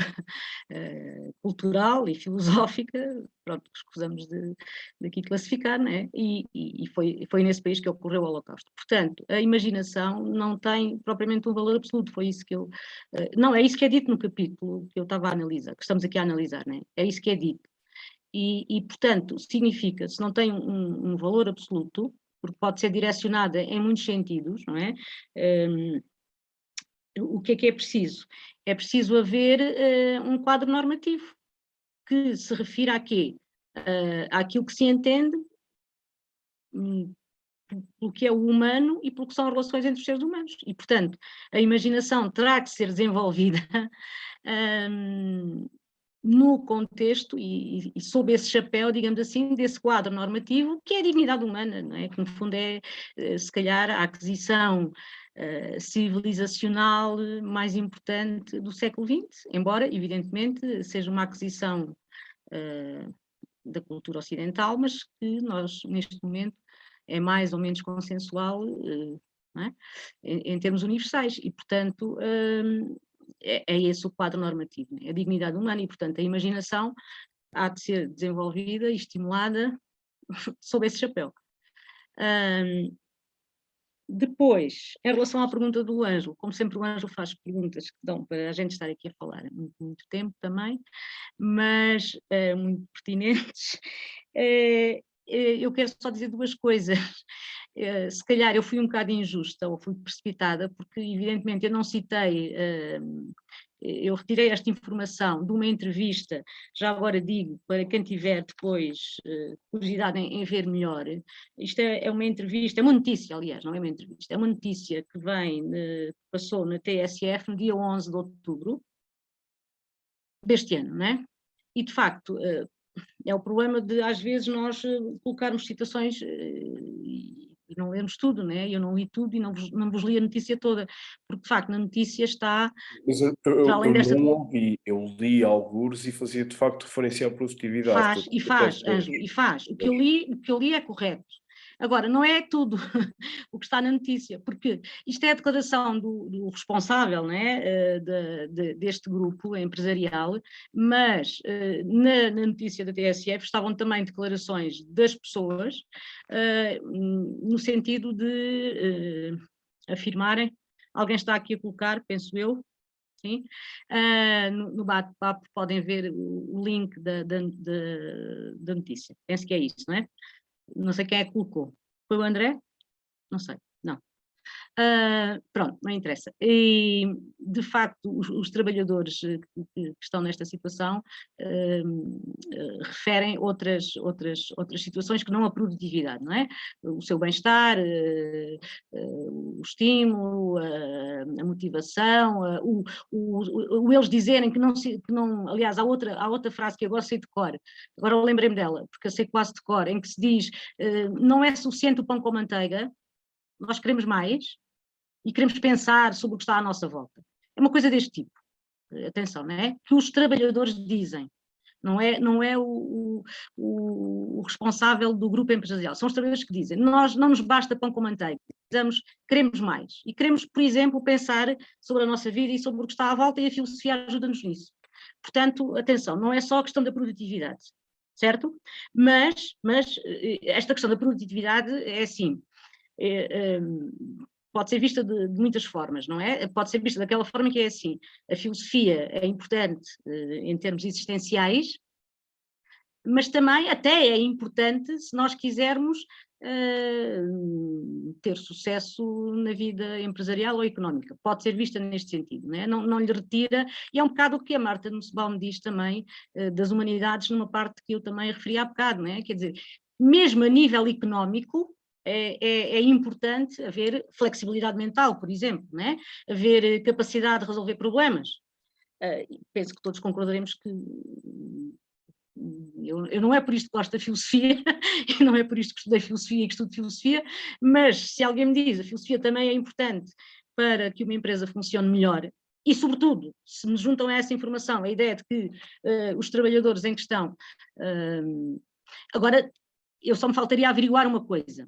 cultural e filosófica, pronto, que escusamos daqui classificar, né? E foi nesse país que ocorreu o Holocausto. Portanto, a imaginação não tem propriamente um valor absoluto, foi isso que eu... não, é isso que é dito no capítulo que eu estava a analisar, que estamos aqui a analisar, né? É isso que é dito. Portanto, significa, se não tem um valor absoluto, porque pode ser direcionada em muitos sentidos, não é? O que é preciso? É preciso haver um quadro normativo que se refira a quê? Àquilo que se entende pelo que é o humano e pelo que são as relações entre os seres humanos. E, portanto, a imaginação terá que ser desenvolvida no contexto e sob esse chapéu, digamos assim, desse quadro normativo, que é a dignidade humana, não é? Que no fundo é, se calhar, a aquisição civilizacional mais importante do século XX, embora, evidentemente, seja uma aquisição da cultura ocidental, mas que nós, neste momento, é mais ou menos consensual, não é? Em termos universais, e, portanto, é esse o quadro normativo, né? A dignidade humana e, portanto, a imaginação há de ser desenvolvida e estimulada sob esse chapéu. Depois, em relação à pergunta do Ângelo, como sempre o Ângelo faz perguntas que dão para a gente estar aqui a falar muito, muito tempo também, mas muito pertinentes, eu quero só dizer duas coisas. Se calhar eu fui um bocado injusta ou fui precipitada, porque evidentemente eu não citei, eu retirei esta informação de uma entrevista, já agora digo, para quem tiver depois curiosidade em ver melhor, isto é uma entrevista, é uma notícia, aliás, não é uma entrevista, é uma notícia que passou na TSF no dia 11 de outubro deste ano, não é? E de facto, é o problema de às vezes nós colocarmos citações e não lermos tudo, né? Eu não li tudo e não vos li a notícia toda, porque de facto na notícia está, Mas para além desta... não ouvi, eu li algures e fazia de facto referência à produtividade. Faz, Ângelo, e faz. O que eu li é correto. Agora, não é tudo o que está na notícia, porque isto é a declaração do responsável, né, deste grupo empresarial, mas na notícia da TSF estavam também declarações das pessoas, no sentido de afirmarem, alguém está aqui a colocar, penso eu, sim, no bate-papo podem ver o link da notícia, penso que é isso, não é? Não sei quem é que colocou. Foi o André? Não sei, não. Pronto, não interessa. E, de facto, os trabalhadores que estão nesta situação referem outras situações que não a produtividade, não é? O seu bem-estar, o estímulo, a motivação, eles dizerem que não, aliás, há outra frase que eu agora sei de cor, agora eu lembrei-me dela, porque eu sei quase de cor, em que se diz, não é suficiente o pão com manteiga, nós queremos mais e queremos pensar sobre o que está à nossa volta. É uma coisa deste tipo, atenção, não é? Que os trabalhadores dizem, não é o responsável do grupo empresarial, são os trabalhadores que dizem, nós não nos basta pão com manteiga, queremos mais. E queremos, por exemplo, pensar sobre a nossa vida e sobre o que está à volta e a filosofia ajuda-nos nisso. Portanto, atenção, não é só a questão da produtividade, certo? Mas esta questão da produtividade é assim, pode ser vista de muitas formas, não é? Pode ser vista daquela forma que é assim, a filosofia é importante em termos existenciais, mas também até é importante se nós quisermos ter sucesso na vida empresarial ou económica. Pode ser vista neste sentido, não é? Não lhe retira, e é um bocado o que a Marta Nussbaum diz também das humanidades, numa parte que eu também referi há bocado, não é? Quer dizer, mesmo a nível económico, é importante haver flexibilidade mental, por exemplo, não é? Haver capacidade de resolver problemas. Penso que todos concordaremos que eu não é por isto que gosto da filosofia, e não é por isto que estudei filosofia e que estudo filosofia, mas se alguém me diz a filosofia também é importante para que uma empresa funcione melhor, e sobretudo, se me juntam a essa informação a ideia de que os trabalhadores em questão... agora, eu só me faltaria averiguar uma coisa,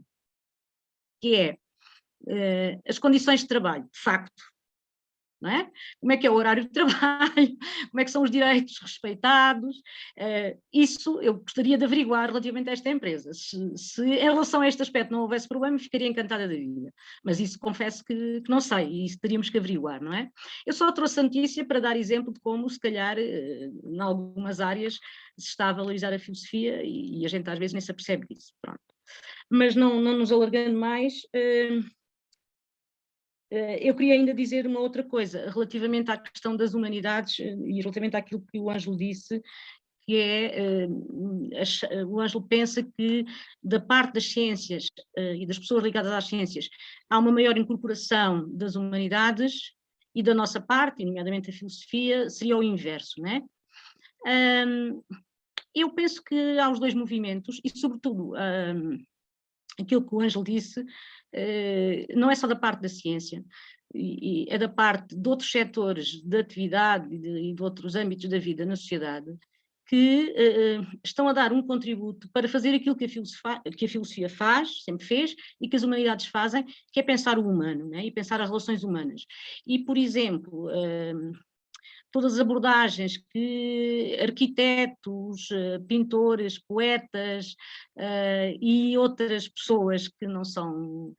que é as condições de trabalho, de facto, não é? Como é que é o horário de trabalho, como é que são os direitos respeitados, isso eu gostaria de averiguar relativamente a esta empresa. Se em relação a este aspecto não houvesse problema, ficaria encantada da vida, mas isso confesso que não sei, e isso teríamos que averiguar, não é? Eu só trouxe a notícia para dar exemplo de como, se calhar, em algumas áreas se está a valorizar a filosofia e a gente às vezes nem se apercebe disso, pronto. Mas não nos alargando mais... eu queria ainda dizer uma outra coisa, relativamente à questão das humanidades e relativamente àquilo que o Ângelo disse, que é, o Ângelo pensa que da parte das ciências e das pessoas ligadas às ciências há uma maior incorporação das humanidades e da nossa parte, nomeadamente a filosofia, seria o inverso, não é? Eu penso que há os dois movimentos e, sobretudo, aquilo que o Ângelo disse, não é só da parte da ciência, é da parte de outros setores de atividade e de outros âmbitos da vida na sociedade, que estão a dar um contributo para fazer aquilo que a filosofia faz, sempre fez, e que as humanidades fazem, que é pensar o humano, né? E pensar as relações humanas. E, por exemplo... todas as abordagens que arquitetos, pintores, poetas e outras pessoas que não são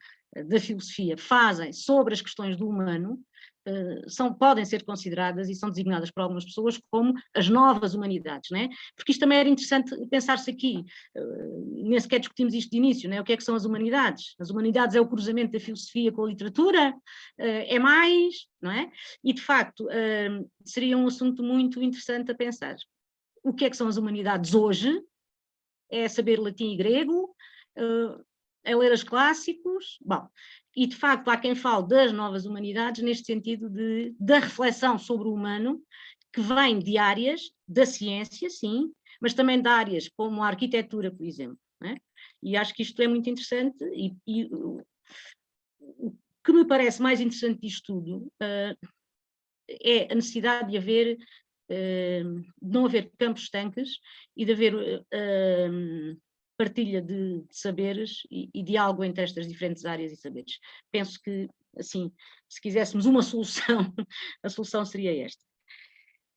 da filosofia fazem sobre as questões do humano, podem ser consideradas e são designadas por algumas pessoas como as novas humanidades, né? Porque isto também era interessante pensar-se aqui, nem sequer discutimos isto de início, né? O que é que são as humanidades? As humanidades é o cruzamento da filosofia com a literatura, é mais, não é? E de facto seria um assunto muito interessante a pensar. O que é que são as humanidades hoje? É saber latim e grego, é ler os clássicos, bom, e de facto há quem fale das novas humanidades neste sentido da reflexão sobre o humano, que vem de áreas da ciência, sim, mas também de áreas como a arquitetura, por exemplo, né? E acho que isto é muito interessante e o que me parece mais interessante disto tudo é a necessidade de haver, de não haver campos estanques e de haver partilha de saberes e diálogo entre estas diferentes áreas e saberes. Penso que, assim, se quiséssemos uma solução, a solução seria esta.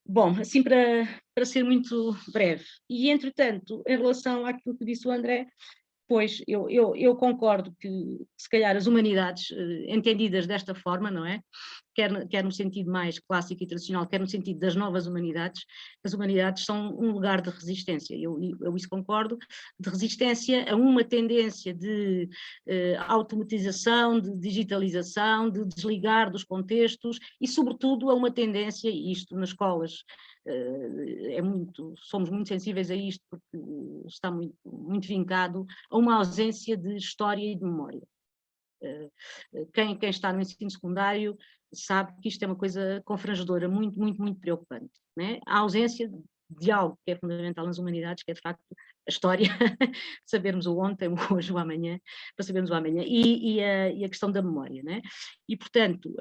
Bom, assim para ser muito breve. E, entretanto, em relação àquilo que disse o André, pois, eu concordo que, se calhar, as humanidades entendidas desta forma, não é? Quer no sentido mais clássico e tradicional, quer no sentido das novas humanidades, as humanidades são um lugar de resistência, eu isso concordo, de resistência a uma tendência de automatização, de digitalização, de desligar dos contextos e, sobretudo, a uma tendência, e isto nas escolas somos muito sensíveis a isto porque está muito, muito vincado a uma ausência de história e de memória. Quem está no ensino secundário sabe que isto é uma coisa confrangedora, muito, muito, muito preocupante, né? A ausência de algo que é fundamental nas humanidades, que é de facto a história, sabermos o ontem, o hoje, o amanhã, para sabermos o amanhã, e a questão da memória, né? E portanto,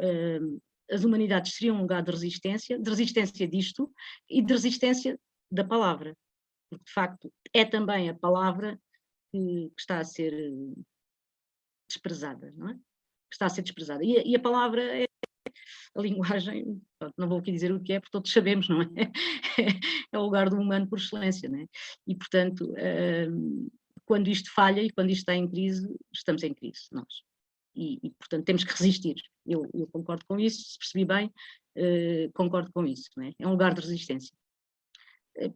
as humanidades seriam um lugar de resistência disto e de resistência da palavra, porque de facto é também a palavra que está a ser desprezada, não é? Que está a ser desprezada. E a palavra é a linguagem, não vou aqui dizer o que é, porque todos sabemos, não é? É o lugar do humano por excelência, não é? E portanto, quando isto falha e quando isto está em crise, estamos em crise, nós. portanto, temos que resistir. Eu concordo com isso, se percebi bem, concordo com isso, não é? É um lugar de resistência.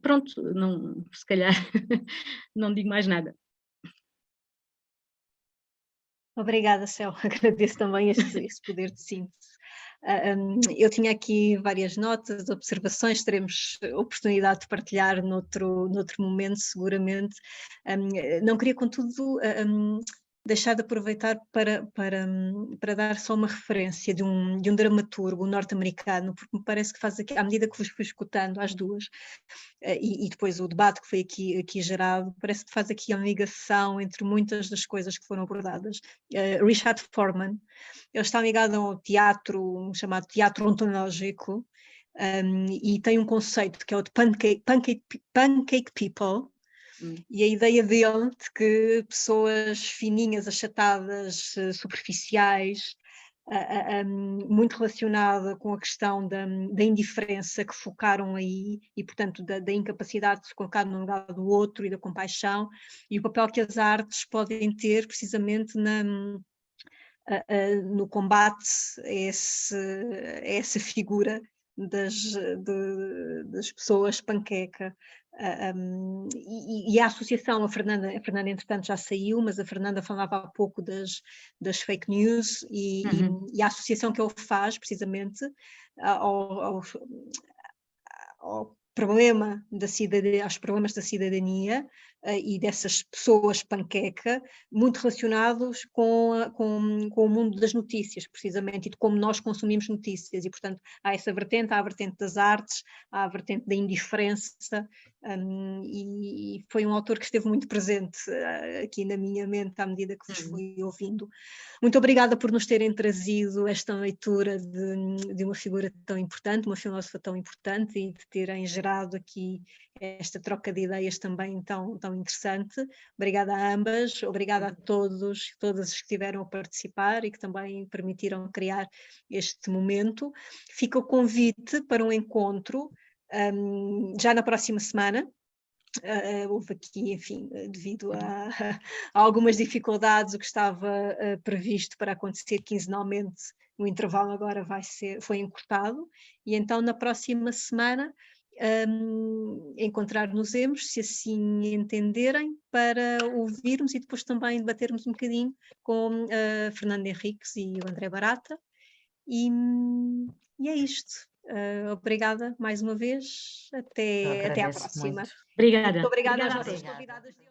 Pronto, não, se calhar não digo mais nada. Obrigada, Céu. Agradeço também esse poder de síntese. Eu tinha aqui várias notas, observações, teremos oportunidade de partilhar noutro momento, seguramente. Não queria, contudo, deixar de aproveitar para dar só uma referência de um dramaturgo norte-americano, porque me parece que faz aqui, à medida que vos fui escutando às duas, e depois o debate que foi aqui gerado, parece que faz aqui a ligação entre muitas das coisas que foram abordadas. Richard Foreman, ele está ligado a um teatro chamado teatro ontológico, e tem um conceito que é o de pancake people, e a ideia dele de que pessoas fininhas, achatadas, superficiais, muito relacionada com a questão da indiferença que focaram aí e, portanto, da incapacidade de se colocar no lugar do outro e da compaixão, e o papel que as artes podem ter precisamente no combate a essa figura das pessoas panqueca. E a associação, a Fernanda entretanto já saiu, mas a Fernanda falava há pouco das fake news e a associação que ele faz precisamente ao problema da cidadania, aos problemas da cidadania e dessas pessoas panqueca, muito relacionados com o mundo das notícias, precisamente, e de como nós consumimos notícias, e portanto há essa vertente, há a vertente das artes, há a vertente da indiferença, e foi um autor que esteve muito presente aqui na minha mente à medida que vos fui ouvindo. Muito obrigada por nos terem trazido esta leitura de uma figura tão importante, uma filósofa tão importante, e de terem gerado aqui esta troca de ideias também tão interessante. Obrigada a ambas, obrigada a todas que estiveram a participar e que também permitiram criar este momento. Fica o convite para um encontro já na próxima semana. Houve aqui, enfim, devido a algumas dificuldades, o que estava previsto para acontecer quinzenalmente, o intervalo agora foi encurtado, e então na próxima semana encontrar-nos-emos, se assim entenderem, para ouvirmos e depois também debatermos um bocadinho com a Fernanda Henriques e o André Barata, e é isto. Obrigada mais uma vez, até à próxima. Muito. Obrigada. Muito obrigada às a nossas todos. convidadas de hoje.